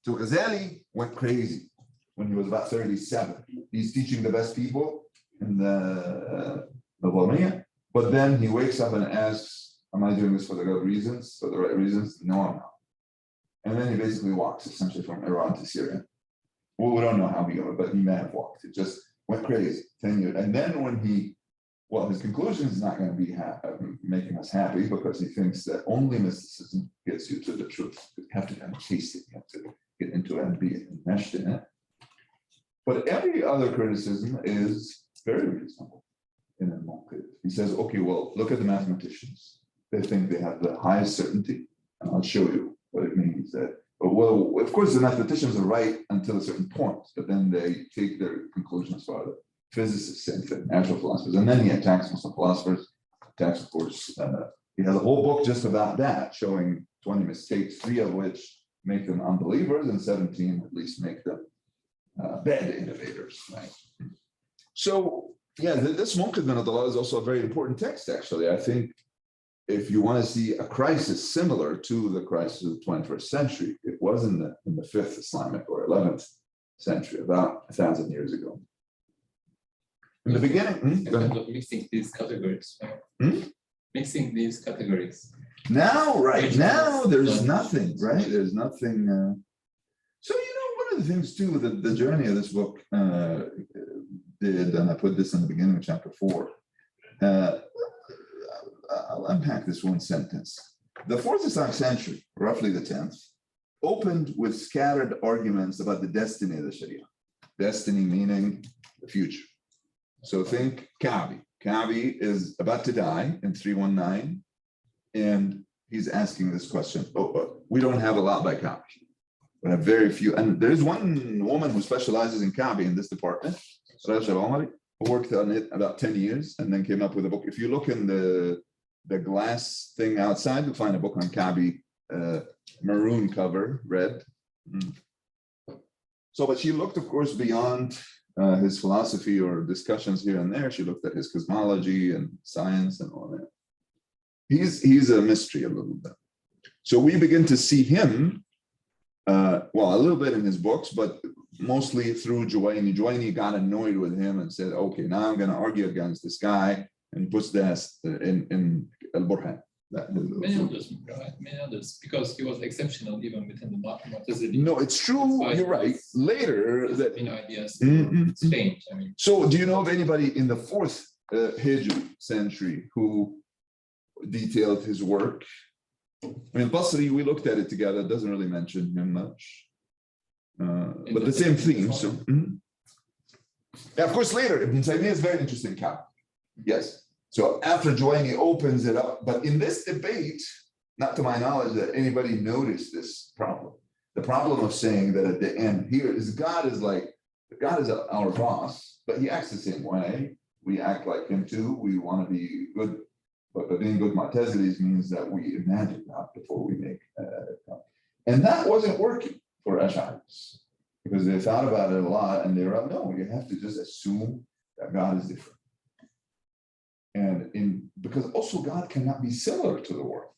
So Ghazali went crazy when he was about 37. He's teaching the best people in the Nizamiyya, but then he wakes up and asks, am I doing this for the good reasons, for the right reasons? No, I'm not. And then he basically walks essentially from Iran to Syria. Well, we don't know how he got it, but he may have walked. It just went crazy, 10 years. And then when his conclusion is not going to be making us happy because he thinks that only mysticism gets you to the truth. You have to kind of taste it, you have to get into it and be enmeshed in it. But every other criticism is very reasonable in Al-Munqidh. He says, okay, well, look at the mathematicians. They think they have the highest certainty, and I'll show you what it means. That, well, of course, the mathematicians are right until a certain point, but then they take their conclusions farther. Physicists, same thing, natural philosophers, and then he attacks Muslim philosophers. Attacks, of course, he has a whole book just about that, showing 20 mistakes, 3 of which make them unbelievers, and 17 at least make them bad innovators, right? So, yeah, this Munqidh min al-Dalal is also a very important text, actually. I think if you want to see a crisis similar to the crisis of the 21st century, it was in the 5th Islamic or 11th century, about 1,000 years ago. In the beginning, In terms of mixing these categories, mixing these categories. now, right now, there's nothing, right? There's nothing. So, one of the things too that the journey of this book did, and I put this in the beginning of chapter 4. I'll unpack this one sentence. The 4th Islamic century, roughly the 10th, opened with scattered arguments about the destiny of the Sharia. Destiny meaning the future. So think Ka'bi. Ka'bi is about to die in 319, and he's asking this question. We don't have a lot by Ka'bi. We have very few. And there's one woman who specializes in Ka'bi in this department, Rajab Omari, who worked on it about 10 years and then came up with a book. If you look in the glass thing outside, you'll find a book on Ka'bi, maroon cover, red. So, but she looked, of course, beyond his philosophy or discussions here and there. She looked at his cosmology and science and all that. He's a mystery a little bit. So we begin to see him, well, a little bit in his books, but mostly through Juwayni. Juwayni got annoyed with him and said, okay, now I'm going to argue against this guy. And he puts that in Al-Burhan. Many others, right? Many others, because he was exceptional even within the Mu'tazili. No, it's true. You're right. Later, that ideas strange. I mean, so do you know of anybody in the 4th Hijri century who detailed his work? I mean, Basri, we looked at it together. It doesn't really mention him much, but the same theme. So, yeah, of course, later Ibn Taymiyyah is very interesting. Yes. So after Juwayni opens it up, but in this debate, not to my knowledge that anybody noticed this problem. The problem of saying that at the end here is God is our boss, but he acts the same way. We act like him too. We want to be good, but being good Mu'tazilis means that we imagine God before we make God. And that wasn't working for Ash'aris because they thought about it a lot and they were like, no, you have to just assume that God is different. And because also God cannot be similar to the world.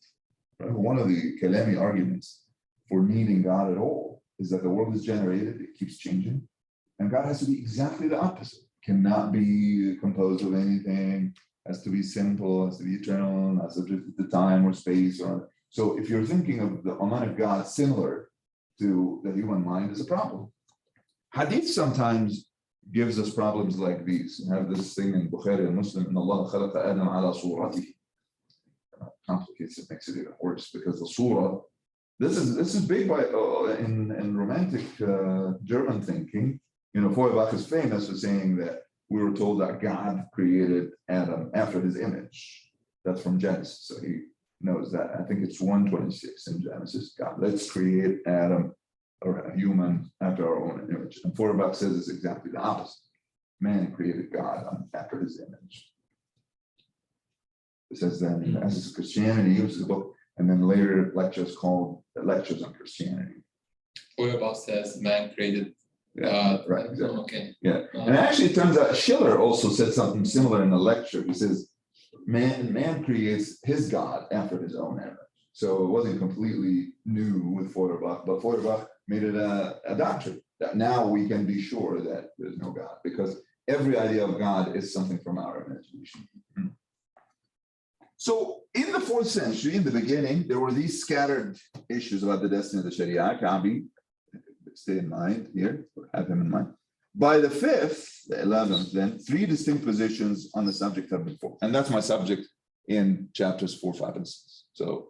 Right? One of the Kalami arguments for needing God at all is that the world is generated, it keeps changing, and God has to be exactly the opposite. Cannot be composed of anything, has to be simple, has to be eternal, not subject to time or space. So if you're thinking of the Almighty God similar to the human mind, is a problem. Hadith sometimes gives us problems like these. We have this thing in Bukhari and Muslim, in Allah khalaqa Adam ala suratihi. complicates it, makes it even worse, because the surah, this is big by in romantic German thinking. Feuerbach is famous for saying that we were told that God created Adam after his image. That's from Genesis, so he knows that. I think it's 126 in Genesis. God, let's create Adam, or a human, after our own image. And Feuerbach says it's exactly the opposite. Man created God after his image. It says then, as is Christianity, uses the book, and then later lectures called Lectures on Christianity. Feuerbach says man created Yeah, God. right, exactly. Okay. Yeah, and actually it turns out Schiller also said something similar in the lecture. He says, man creates his God after his own image. So it wasn't completely new with Feuerbach, but Feuerbach made it a doctrine that now we can be sure that there's no God, because every idea of God is something from our imagination. So in the 4th century, in the beginning, there were these scattered issues about the destiny of the Sharia. Ka'bi, stay in mind here, or have him in mind. By the 5th, the 11th, then 3 distinct positions on the subject have been formed. And that's my subject in chapters 4, 5, and 6. So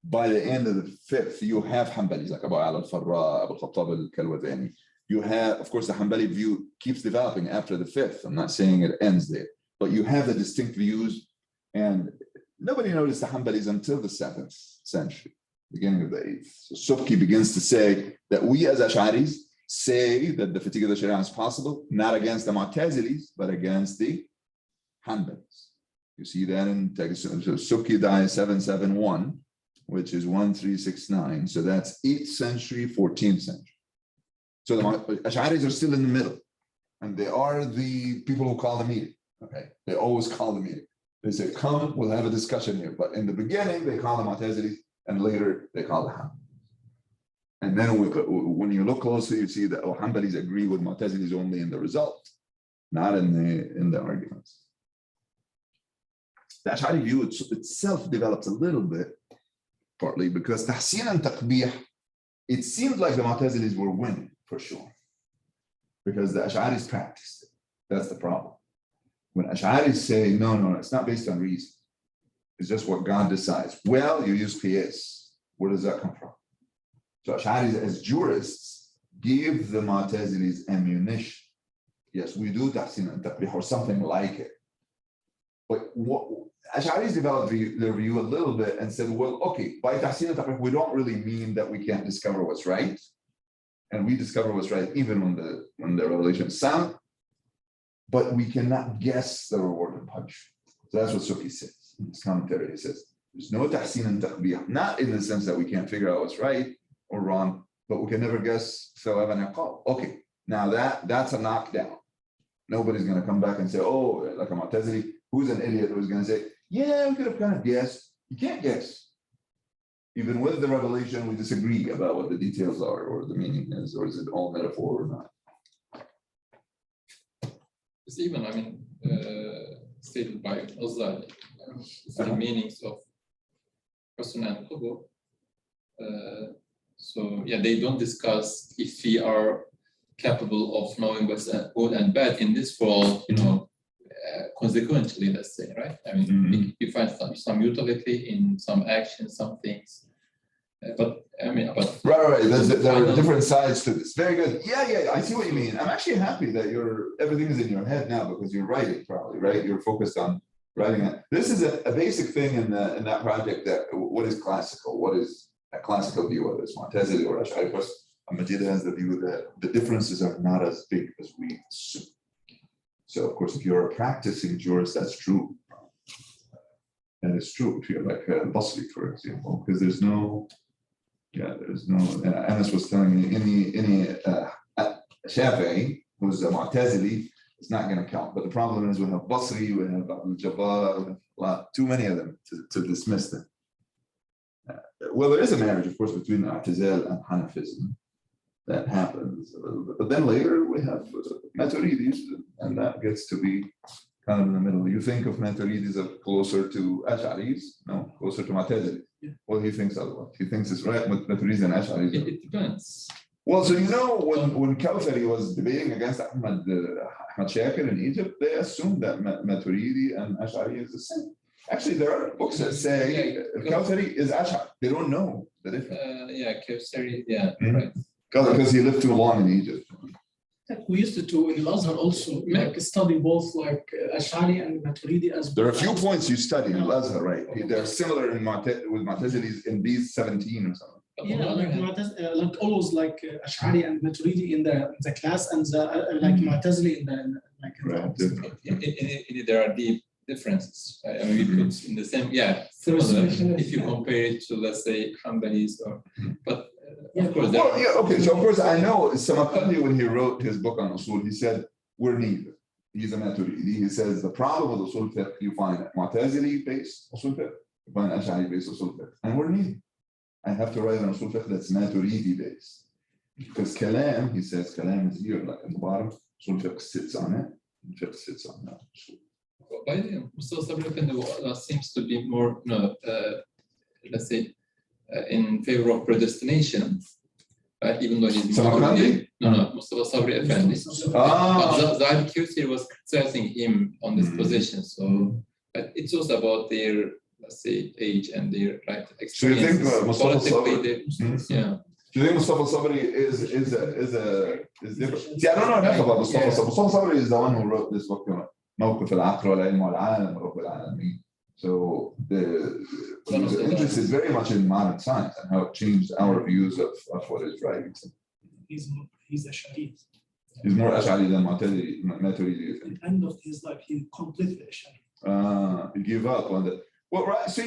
by the end of the 5th, you have Hanbalis like Abu Ala al-Farra, Abu Khattab al-Kalwazani. You have, of course, the Hanbali view keeps developing after the 5th. I'm not saying it ends there, but you have the distinct views, and nobody noticed the Hanbalis until the 7th century, beginning of the 8th. So Subki begins to say that we as Ash'aris say that the fatigue of the Sharia is possible, not against the Mu'tazilis, but against the Hanbalis. You see that in text. So Subki died 771, which is 1369. So that's 8th century, 14th century. So the Ash'aris are still in the middle, and they are the people who call the meeting. Okay, they always call the meeting. They say, come, we'll have a discussion here. But in the beginning, they call the Mu'tazilis, and later they call the Hanbalis. And then when you look closely, you see that Hanbalis agree with Mu'tazilis only in the result, not in the arguments. The Ash'ari view itself develops a little bit, partly because Tahsin and Taqbih, it seemed like the Mu'tazilis were winning for sure, because the Ash'aris practiced it. That's the problem. When Ash'aris say, no, it's not based on reason, it's just what God decides. Well, you use qiyas. Where does that come from? So Ash'aris, as jurists, give the Mu'tazilis ammunition. Yes, we do tahsin and taqbih or something like it. But what Ash'aris developed their view a little bit and said, well, okay, by tahsin and taqbih, we don't really mean that we can't discover what's right. And we discover what's right even when the revelation is sound. But we cannot guess the reward and punishment. So that's what Subki says. In his commentary, he says, there's no tahsin and taqbih, not in the sense that we can't figure out what's right or wrong, but we can never guess thawab and iqab. Okay, now that's a knockdown. Nobody's going to come back and say, oh, like a Mu'tazili, who's an idiot who's going to say, yeah, we could have kind of guessed. You can't guess. Even with the revelation, we disagree about what the details are or the meaning is, or is it all metaphor or not. It's even, stated by Ghazali, the meanings of person and qubur. So yeah, they don't discuss if we are capable of knowing what's good and bad in this world, consequently, let's say, right? You find some utility in some actions, some things. But right. There are different sides to this. Very good. Yeah. I see what you mean. I'm actually happy that everything is in your head now because you're writing probably, right? You're focused on writing it. This is a basic thing in that project. That what is classical? What is a classical view of this? Mu'tazili or Ash'ari? Of course, Majid has the view that the differences are not as big as we assume. So of course, if you're a practicing jurist, that's true. That is true. If you're like Basri, for example, because there's no. Anas was telling me any Shafi'i who's a Mu'tazili, it's not going to count. But the problem is we have Basri, we have Abdul Jabbar, too many of them to dismiss them. Well, there is a marriage, of course, between I'tizal and Hanafism. That happens a little bit. But then later we have Maturidis, and that gets to be kind of in the middle. You think of Maturidis as closer to Ash'aris? No, closer to Mu'tazili. Yeah. Well, he thinks otherwise. He thinks it's right with Maturidis and Ash'aris. It depends. Well, so when Kawthari was debating against Ahmad Shakir in Egypt, they assumed that Maturidi and Ash'ari is the same. Actually, there are books that say Kawthari is Ash'ari. They don't know the difference. Yeah, Kawthari, yeah, Mhm. right. Because he lived too long in Egypt. Like we used to in Al-Azhar also like study both like Ash'ari and Maturidi as There are a few points you study in Yeah. Al-Azhar, right? They're similar in with Mu'tazilis in these 17 or something. But on Yeah, the other like hand, like always like Ash'ari and Maturidi in the class and the, like Mu'tazili in the like in the Right, opposite. in there are deep differences. Right? I mean, we put in the same, similar if you compare it to, let's say, Hanbalis or, but of course, there Well, are, yeah, okay. So of course I know Samarkandi when he wrote his book on Usul, he said, we're neither. He's a Maturidi. He says the problem with Usul fiqh, you find Mu'tazili based Usul fiqh, you find Ash'ari based Usul fiqh, and we're neither. I have to write an Usul fiqh that's Maturidi based. Because Kalam, he says, Kalam is here, like at the bottom, Usul fiqh sits on it, and fiqh sits on that. by the way, Mustafa Sabri Efendi seems to be more, let's say, in favor of predestination, even though he's Samarkandi? no, Mustafa Sabri Efendi. But Zahid Kawthari was criticizing him on this position, so but it's also about their, let's say, age and their right So you experience. think Mustafa Sabri? Yeah. Do you think Mustafa Sabri is different? See, I don't know enough about Mustafa Yeah. Sabri. Mustafa Sabri is the one who wrote this book, موقف العقل والعلم والعالم رب العالمين. So the interest is very much in modern science and how it changed our views of what is right. He's a Sharif. He's more Ash'ari than Maturidi. At the end of his life, he completely a Sharif. He gave up on that. Well, right. So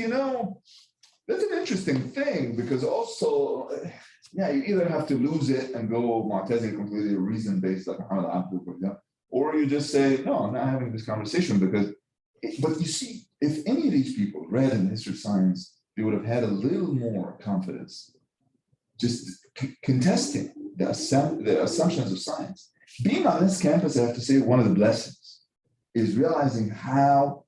that's an interesting thing because also, you either have to lose it and go Mu'tazili completely reason-based like Muhammad Abdul, for example, or you just say, no, I'm not having this conversation because, but you see, if any of these people read in the history of science, they would have had a little more confidence, just contesting the assumptions of science. Being on this campus, I have to say, one of the blessings is realizing how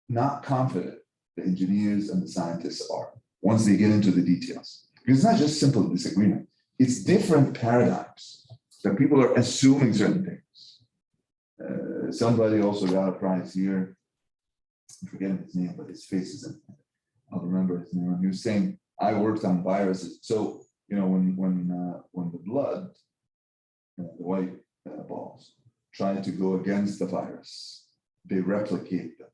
not confident the engineers and the scientists are once they get into the details. Because it's not just simple disagreement. It's different paradigms that people are assuming certain things. Somebody also got a prize here. I'm forgetting his name, but his face is in it. I'll remember his name. He was saying, I worked on viruses. So, when the blood, the white balls, try to go against the virus, they replicate them,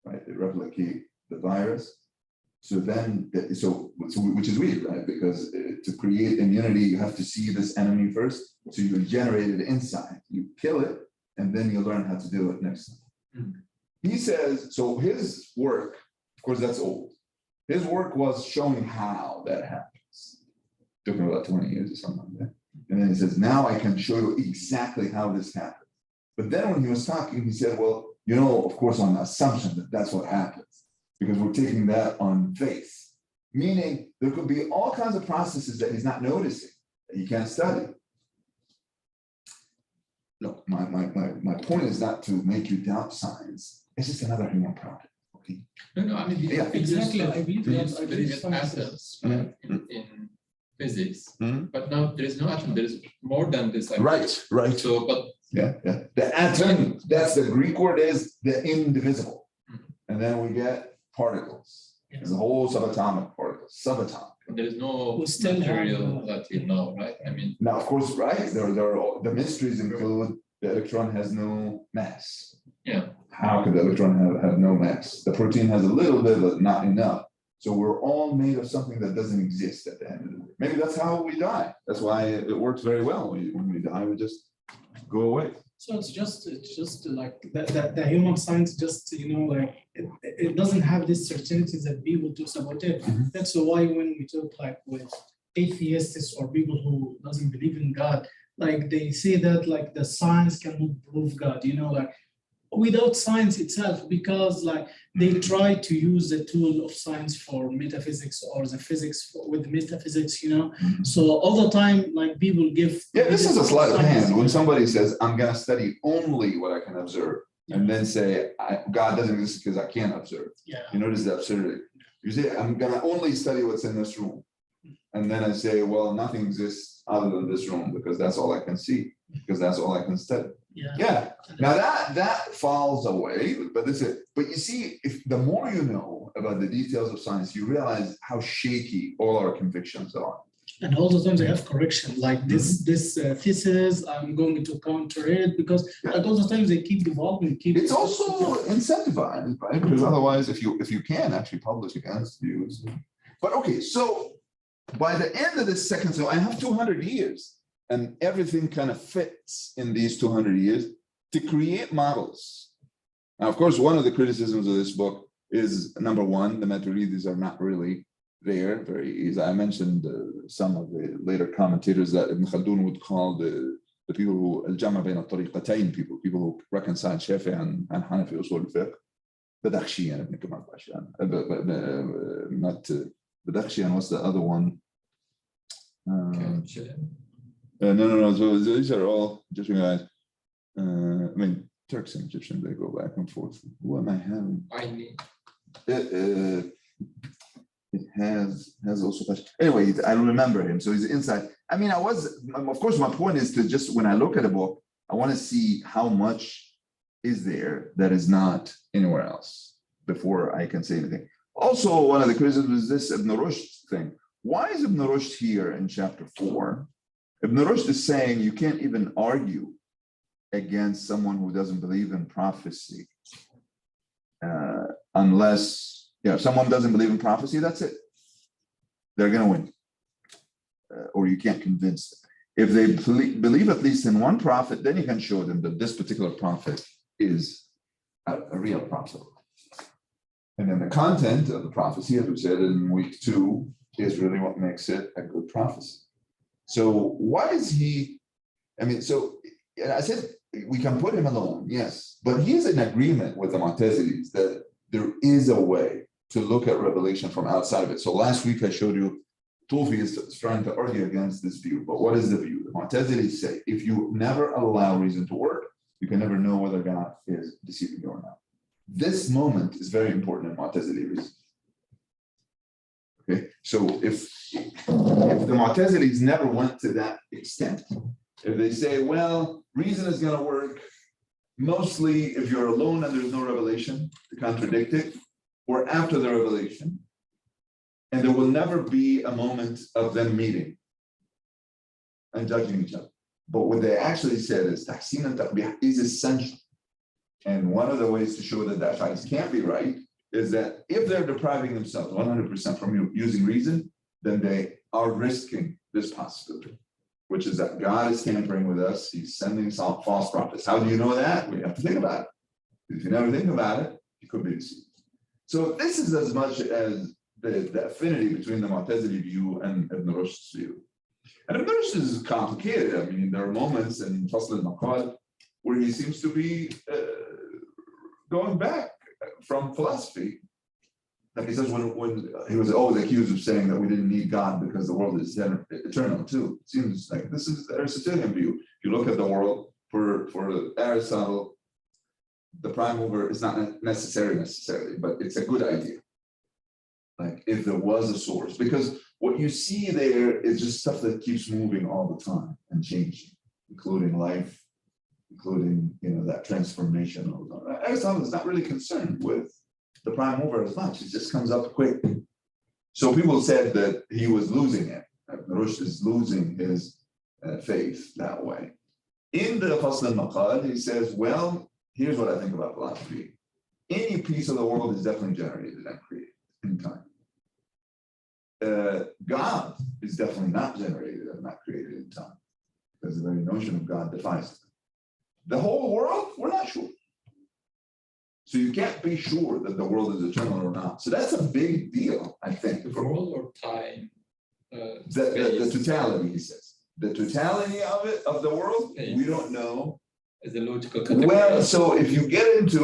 right? They replicate the virus. So then, which is weird, right? Because to create immunity, you have to see this enemy first. So you can generate it inside. You kill it, and then you learn how to do it next time. He says, so his work, of course, that's old. His work was showing how that happens. Took him about 20 years or something like that. And then he says, now I can show you exactly how this happens. But then when he was talking, he said, well, of course, on the assumption that that's what happens, because we're taking that on faith, meaning there could be all kinds of processes that he's not noticing, that he can't study. Look, my point is not to make you doubt science. It's just another human product. Okay. No, I mean, Exactly. I believe that. I believe believe in science is- atoms in physics, Mhm. but now there is no atom. There is more than this. Right. So, but Yeah. The atom, that's the Greek word is the indivisible. And then we get particles. There's a whole subatomic particles, subatomic. there is no We still have, material that we know, right? I mean, Now, of course, right, the mysteries include the electron has no mass. yeah. How could the electron have no mass? The protein has a little bit, but not enough. So we're all made of something that doesn't exist at the end of the day. Maybe that's how we die. That's why it works very well. When we die, we just go away. So it's just like the human science just, like it doesn't have this certainty that people talk about it. Mhm. That's why when we talk like with atheists or people who doesn't believe in God, like they say that like the science cannot prove God, like without science itself, because like they try to use the tool of science for metaphysics or the physics with metaphysics, So all the time, like people give. Yeah, this is a sleight of hand. When science. somebody says, I'm gonna study only what I can observe, and then say, God doesn't exist because I can't observe. Yeah. You notice the absurdity. You say, I'm gonna only study what's in this room. And then I say, well, nothing exists other than this room because that's all I can see, because that's all I can study. Yeah. Yeah, now that falls away, but but you see, if the more you know about the details of science, you realize how shaky all our convictions are. And all the time they have correction, like this thesis, I'm going to counter it, because like all the time they keep evolving, It's also incentivized, right? Because otherwise, if you can actually publish against views. But okay, so by the end of this second, so I have 200 years, and everything kind of fits in these 200 years to create models. Now, of course, one of the criticisms of this book is, number one, the Maturidis are not really there very easy. I mentioned some of the later commentators that Ibn Khaldun would call the people who al-jama bayn al-tariqatayn, people who reconcile Shafi'i and Hanafi usul al-fiqh. Badakhshiyan, Ibn Kamal Bashan, not Badakhshiyan, what's the other one? No. So these are all Egyptian guys. I mean, Turks and Egyptians, they go back and forth. Who am I having? I need. It has also. Anyway, I remember him. So he's inside. I mean, of course, my point is to just, when I look at a book, I want to see how much is there that is not anywhere else before I can say anything. Also, one of the criticisms is this Ibn Rushd thing. Why is Ibn Rushd here in chapter 4? Ibn Rushd is saying you can't even argue against someone who doesn't believe in prophecy unless, if someone doesn't believe in prophecy, that's it. They're going to win. Or you can't convince them. If they believe at least in one prophet, then you can show them that this particular prophet is a real prophet. And then the content of the prophecy, as we said in week 2, is really what makes it a good prophecy. So why is he, so I said we can put him alone, yes, but he is in agreement with the Mu'tazilis that there is a way to look at revelation from outside of it. So last week I showed you Tufi is trying to argue against this view, but what is the view? The Mu'tazilis say if you never allow reason to work, you can never know whether God is deceiving you or not. This moment is very important in Mu'tazili reason. Okay, so if the Mu'tazilis never went to that extent, if they say, well, reason is going to work mostly if you're alone and there's no revelation to contradict it, or after the revelation, and there will never be a moment of them meeting and judging each other. But what they actually said is tahsin and taqbih is essential. And one of the ways to show that that hadith can't be right is that if they're depriving themselves 100% from using reason, then they are risking this possibility, which is that God is tampering with us. He's sending some false prophets. How do you know that? We have to think about it. If you never think about it, you could be deceived. So this is as much as the affinity between the Mu'tazili view and Ibn Rushd's view. And Ibn Rushd is complicated. I mean, there are moments in Fasl al-Maqal where he seems to be going back from philosophy. Like he says, when he was always accused of saying that we didn't need God because the world is eternal too. It seems like this is the Aristotelian view. If you look at the world, for Aristotle, the prime mover is not necessarily, but it's a good idea. Like if there was a source, because what you see there is just stuff that keeps moving all the time and changing, including life, including that transformation. Aristotle is not really concerned with the prime mover as much. It just comes up quick. So people said that he was losing it. Rushd is losing his faith that way. In the Fasl al-Maqal, he says, well, here's what I think about philosophy. Any piece of the world is definitely generated and created in time. God is definitely not generated and not created in time, because the very notion of God defies it. The whole world, we're not sure. So you can't be sure that the world is eternal or not. So that's a big deal, I think. The world or time? The totality, he says. The totality of it, of the world, we don't know. Is a logical category. Well, so if you get into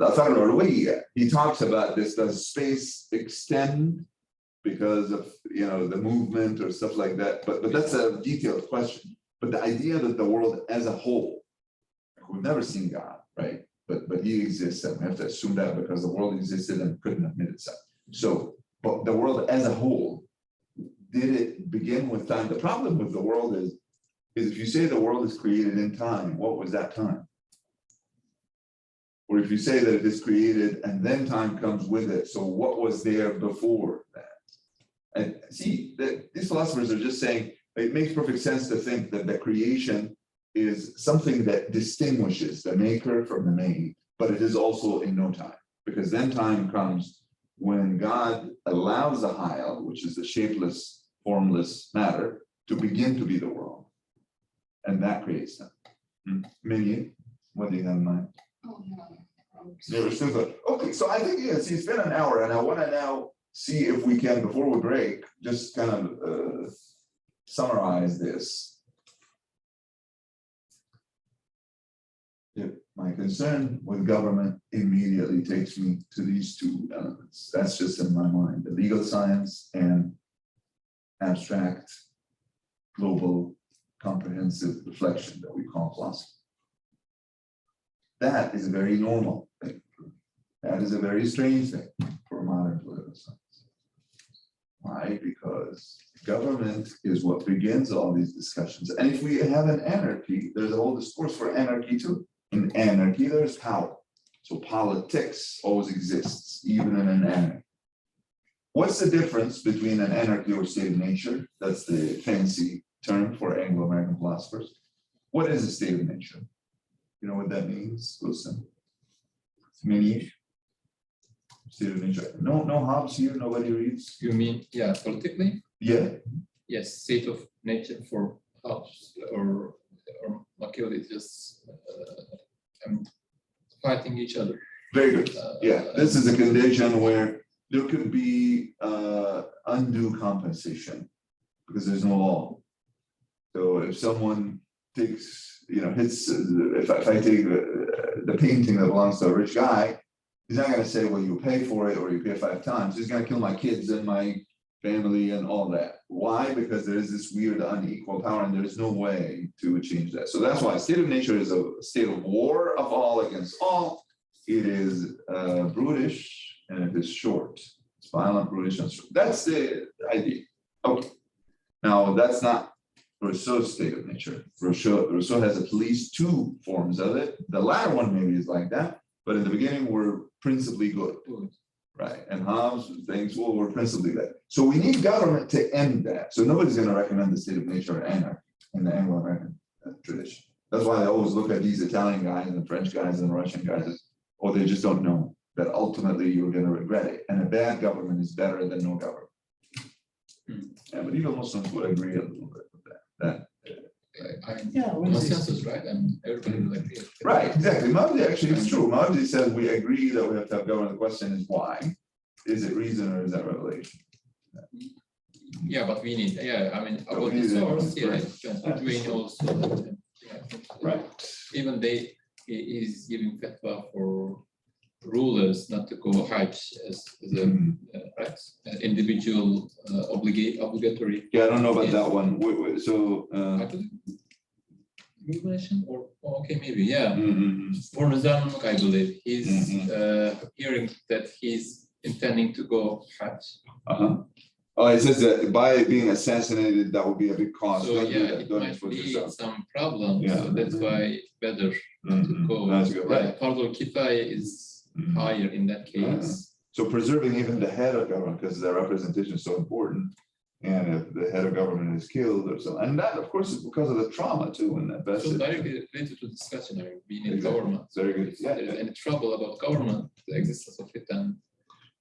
Al-Athar al-Ulwiyya, he talks about this, does space extend because of the movement or stuff like that? But that's a detailed question. But the idea that the world as a whole, we've never seen God, right? But he exists, and we have to assume that because the world existed and couldn't admit itself. So, but the world as a whole, did it begin with time? The problem with the world is is if you say the world is created in time, what was that time? Or if you say that it is created and then time comes with it, so what was there before that? And see, these philosophers are just saying, it makes perfect sense to think that the creation is something that distinguishes the maker from the made, but it is also in no time, because then time comes when God allows the Hayal, which is the shapeless, formless matter, to begin to be the world. And that creates them. Minnie, what do you have in mind? Oh, no. Never still good. Okay, so I think, yeah, see, it's been an hour, and I want to now see if we can, before we break, just kind of summarize this. Yeah, my concern with government immediately takes me to these two elements. That's just in my mind, the legal science and abstract, global, comprehensive reflection that we call philosophy. That is a very normal thing. That is a very strange thing for modern political science. Why? Because government is what begins all these discussions. And if we have an anarchy, there's a whole discourse for anarchy too. In anarchy, there's power. So politics always exists, even in an anarchy. What's the difference between an anarchy or state of nature? That's the fancy term for Anglo-American philosophers. What is a state of nature? You know what that means, Wilson? Many state of nature. No Hobbes here. Nobody reads. You mean, yeah, politically? Yeah. Yes, state of nature for Hobbes or Machiavelli is just fighting each other. Very good. Yeah, this is a condition where there could be undue compensation because there's no law. So if someone takes, hits, if I take the painting that belongs to a rich guy, he's not going to say, well, you pay for it or you pay 5 times. He's going to kill my kids and my family and all that. Why? Because there is this weird unequal power and there's no way to change that. So that's why state of nature is a state of war of all against all. It is brutish and it is short. It's violent, brutish, and short. That's the idea. Okay. Now that's not Rousseau's state of nature. Rousseau has at least 2 forms of it. The latter one maybe is like that, but in the beginning we're principally good. Right, and Hobbes thinks, well, we're principally that. So we need government to end that. So nobody's going to recommend the state of nature or anarchy in the Anglo-American tradition. That's why I always look at these Italian guys and French guys and Russian guys, or they just don't know that ultimately you're going to regret it. And a bad government is better than no government. Yeah, but even Muslims would agree a little bit with that. Consensus, right? And everybody will agree. Right, exactly. Mabdi actually, it's true. Mabdi says we agree that we have to have government. The question is why? Is it reason or is that revelation? Yeah, but we need, about the source, between also. Right. Even he is giving fatwa for rulers not to go Hajj as a individual obligatory. Yeah, I don't know about that one. So regulation or okay, maybe for Nizam, I believe he's hearing that he's intending to go Hajj. Oh, it says that by being assassinated, that would be a big cost. So it might be some problem. So that's why better not to go. That's good, right? Fardul Kifaya is higher in that case. So preserving even the head of government, because their representation is so important. And if the head of government is killed or so, and that of course is because of the trauma too, and that So directly related to discussion, being in government. Very good. Yeah. There's any trouble about government, the existence of it, and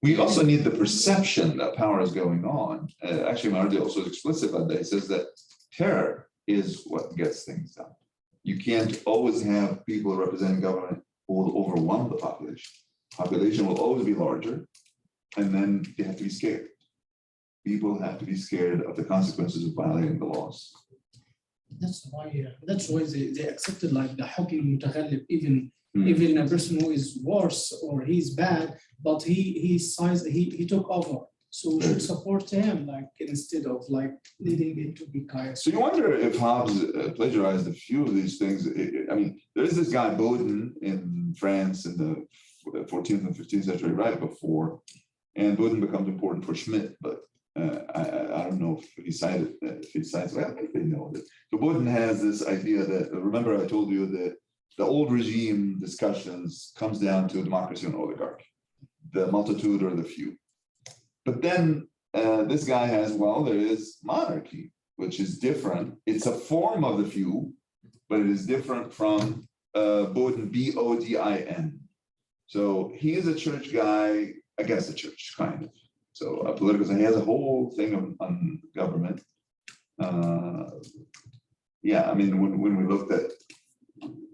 we also need the perception that power is going on. Actually, Mardi also is explicit about that. He says that terror is what gets things done. You can't always have people representing government who will overwhelm the population. Population will always be larger, and then they have to be scared. People have to be scared of the consequences of violating the laws. That's why they accepted like the Hakim Mutaghallib, even a person who is worse or he's bad, but he took over. So we should support him, like instead of like leading it to be chaos. So you wonder if Hobbes plagiarized a few of these things. I mean, there is this guy Bodin in France in the 14th and 15th century, right before, and Bodin becomes important for Schmitt, but I don't know if he cited, well, I think they know that. So Bodin has this idea that, remember I told you that the old regime discussions comes down to democracy and oligarchy, the multitude or the few. But then this guy has, well, there is monarchy, which is different. It's a form of the few, but it is different from Bodin, B-O-D-I-N. So he is a church guy against the church, kind of. So a political, he has a whole thing on government. Yeah, I mean, when we looked at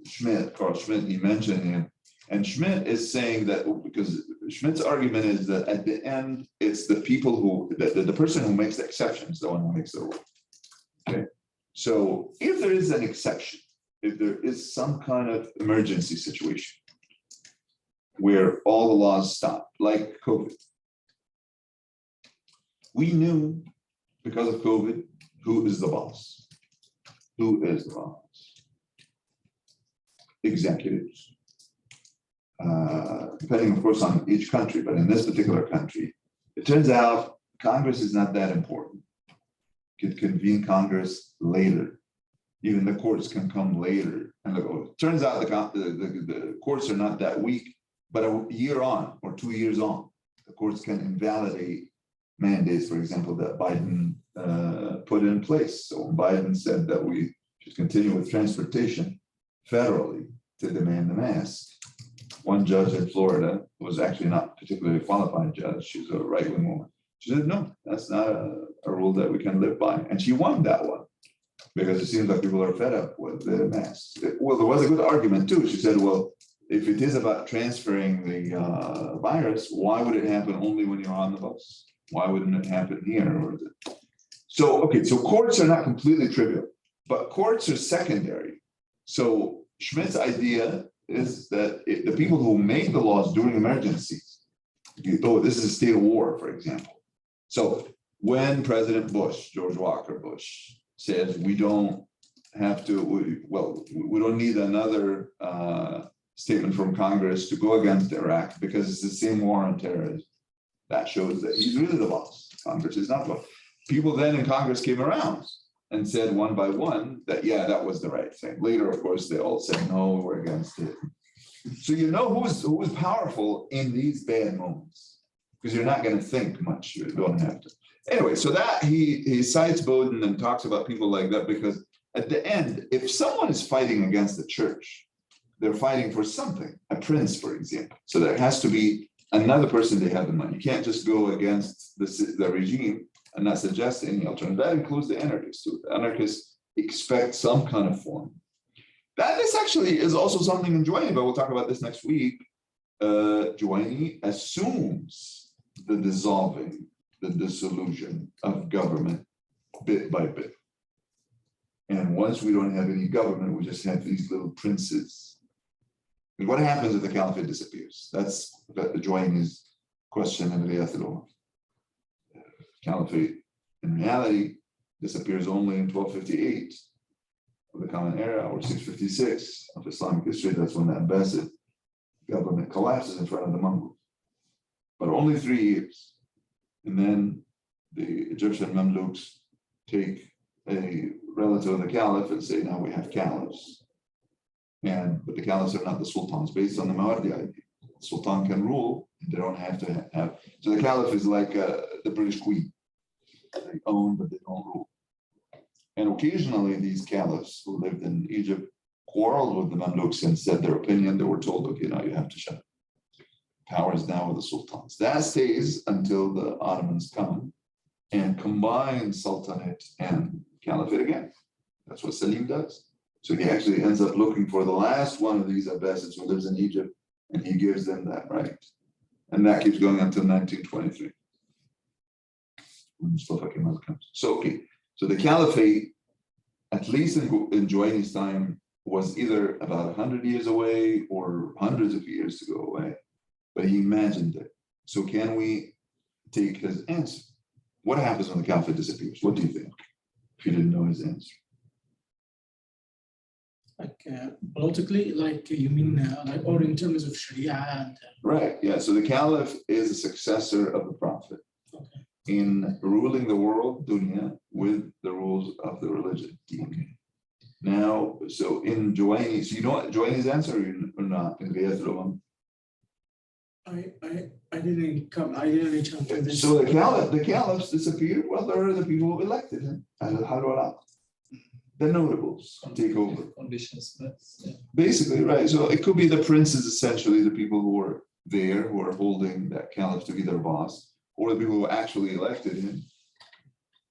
Schmidt, Carl Schmidt, he mentioned him, and Schmidt is saying that because Schmidt's argument is that at the end, it's the people who, the person who makes the exception is the one who makes the rule. Okay, so if there is an exception, if there is some kind of emergency situation where all the laws stop, like COVID, we knew because of COVID, who is the boss? Who is the boss? Executives. Depending, of course, on each country, but in this particular country, it turns out Congress is not that important. You could convene Congress later. Even the courts can come later. And it turns out the courts are not that weak, but a year on or 2 years on, the courts can invalidate mandates, for example, that Biden put in place. So Biden said that we should continue with transportation federally to demand the mask. One judge in Florida was actually not particularly qualified judge. She was a right-wing woman. She said, no, that's not a rule that we can live by. And she won that one because it seems like people are fed up with the masks. Well, there was a good argument too. She said, well, if it is about transferring the virus, why would it happen only when you're on the bus? Why wouldn't it happen here? So, okay, so courts are not completely trivial, but courts are secondary. So Schmidt's idea is that the people who make the laws during emergencies, this is a state of war, for example. So when President Bush, George Walker Bush, says we don't have to, we don't need another statement from Congress to go against Iraq because it's the same war on terrorism. That shows that he's really the boss. Congress is not the boss. People then in Congress came around and said one by one that, yeah, that was the right thing. Later, of course, they all said, no, we're against it. So you know who is powerful in these bad moments, because you're not going to think much. You don't have to. Anyway, so that he cites Bodin and talks about people like that, because at the end, if someone is fighting against the church, they're fighting for something, a prince, for example. So there has to be another person they have in mind. You can't just go against the regime and not suggest any alternative. That includes the anarchists too. The anarchists expect some kind of form. This actually is also something in Joini, but we'll talk about this next week. Joini assumes the dissolving, the dissolution of government bit by bit. And once we don't have any government, we just have these little princes. And what happens if the caliphate disappears? That's Joini's question in Riyadh al-Umar. Caliphate, in reality, disappears only in 1258 of the Common Era, or 656 of Islamic history. That's when the Abbasid government collapses in front of the Mongols. But only 3 years. And then the Egyptian Mamluks take a relative of the Caliph and say, now we have caliphs. But the caliphs are not the sultans, based on the Mawardi idea. The sultan can rule, they don't have to have. So the caliph is like the British Queen. They own, but they don't rule. And occasionally these caliphs who lived in Egypt quarreled with the Mamluks and said their opinion. They were told, okay, now you have to shut up. Power is now with the sultans. That stays until the Ottomans come and combine sultanate and caliphate again. That's what Salim does. So he actually ends up looking for the last one of these Abbasids who lives in Egypt, and he gives them that right. And that keeps going until 1923. When Mustafa Kemal comes. So, okay. So the caliphate, at least in Joini's time, was either about 100 years away or hundreds of years to go away. But he imagined it. So can we take his answer? What happens when the caliphate disappears? What do you think? If you didn't know his answer. Like politically, like you mean, like, or in terms of Sharia and. Right, yeah, so the caliph is a successor of the prophet. Okay. in ruling the world, dunya, with the rules of the religion. Okay. Now, so in Juwayni, so you know what Juwayni's answer or not? In Riyadh al-Umam? I didn't reach out to this. So the caliphs disappeared. Well, there are the people who elected him. The notables take over. Conditions, yeah. Basically, right. So it could be the princes, essentially, the people who were there, who are holding that caliph to be their boss, or the people who actually elected him.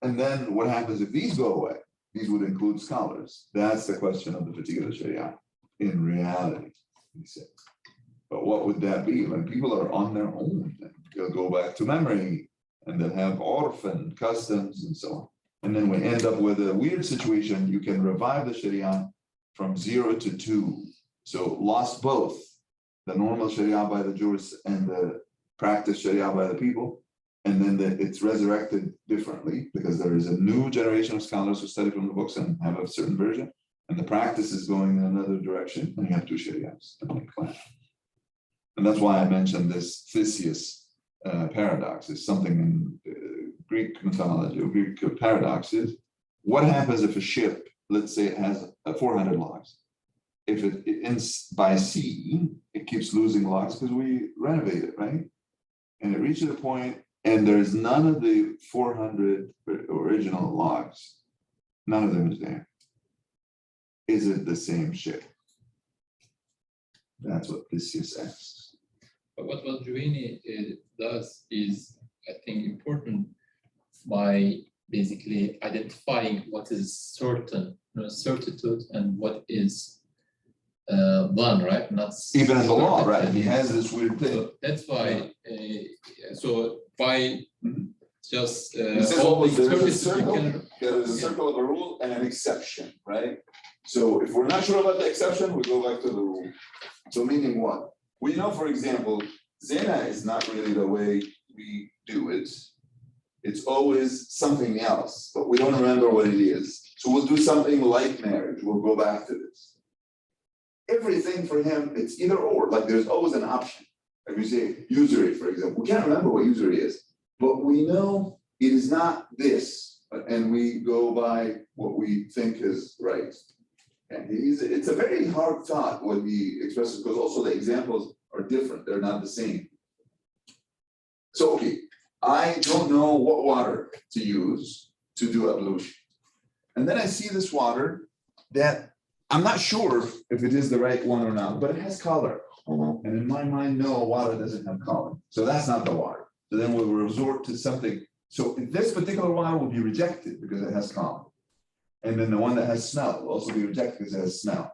And then what happens if these go away? These would include scholars. That's the question of the particular Sharia in reality, he said. But what would that be? When people are on their own, they'll go back to memory and they'll have urf and customs and so on. And then we end up with a weird situation. You can revive the Sharia from 0 to 2. So lost both the normal Sharia by the jurists and the practice Sharia by the people. And then it's resurrected differently because there is a new generation of scholars who study from the books and have a certain version. And the practice is going in another direction. And you have two Sharias. And that's why I mentioned this Theseus paradox. Is something in Greek mythology or Greek paradoxes. What happens if a ship, let's say it has 400 logs? If it ends by sea, it keeps losing logs because we renovate it, right? And it reaches a point and there's none of the 400 original logs. None of them is there. Is it the same ship? That's what Theseus asks. But what Juwayni does is, I think, important by basically identifying what is certain, certitude, and what is done, right? Not even in the law, right? He has this weird thing. So that's why. So by just There is a circle of a rule and an exception, right? So if we're not sure about the exception, we go back to the rule. So meaning what? We know, for example, zina is not really the way we do it. It's always something else, but we don't remember what it is. So we'll do something like marriage. We'll go back to this. Everything for him, it's either or. Like there's always an option. Like we say usury, for example. We can't remember what usury is, but we know it is not this, and we go by what we think is right. And it's a very hard thought what he expresses, because also the examples are different. They're not the same. So, okay, I don't know what water to use to do ablution. And then I see this water that I'm not sure if it is the right one or not, but it has color. And in my mind, no, water doesn't have color. So that's not the water. So then we'll resort to something. So this particular water will be rejected because it has color. And then the one that has smell will also be rejected because it has smell,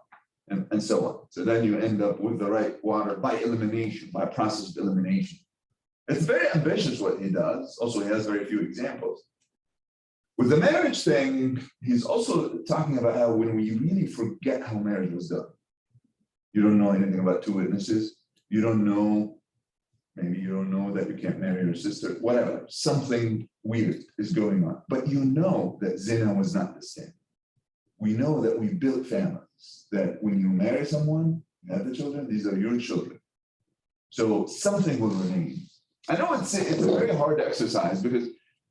and so on. So then you end up with the right water by elimination, by process of elimination. It's very ambitious what he does. Also, he has very few examples. With the marriage thing, he's also talking about how when we really forget how marriage was done, you don't know anything about two witnesses. You don't know, maybe you don't know that you can't marry your sister, whatever, something weird is going on. But you know that zina was not the same. We know that we built families, that when you marry someone, you have the children, these are your children. So something will remain. I know it's a very hard exercise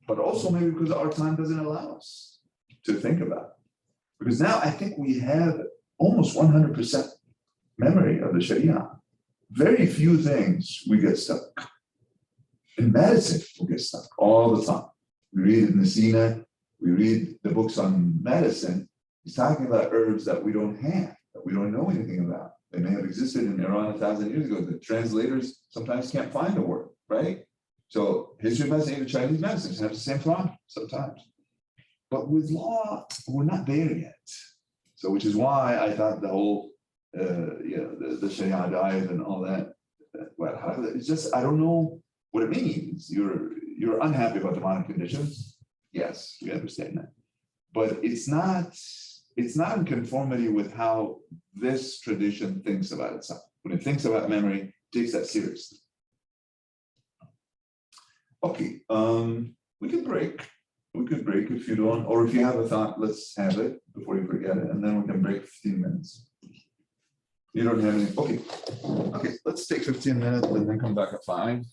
but also maybe because our time doesn't allow us to think about it. Because now I think we have almost 100% memory of the Sharia. Very few things we get stuck. In medicine, we get stuck all the time. We read in the Sina, we read the books on medicine. He's talking about herbs that we don't have, that we don't know anything about. They may have existed in Iran 1,000 years ago. The translators sometimes can't find the word, right? So history of medicine, even Chinese medicines have the same problem sometimes. But with law, we're not there yet. So which is why I thought the whole, the Sharia diet and all that, well, it's just, I don't know what it means. You're unhappy about the modern conditions. Yes, we understand that. But it's not in conformity with how this tradition thinks about itself. When it thinks about memory, it takes that seriously. Okay, we could break. We could break if you don't, or if you have a thought, let's have it before you forget it, and then we can break 15 minutes. You don't have any, okay, let's take 15 minutes and then come back at 5.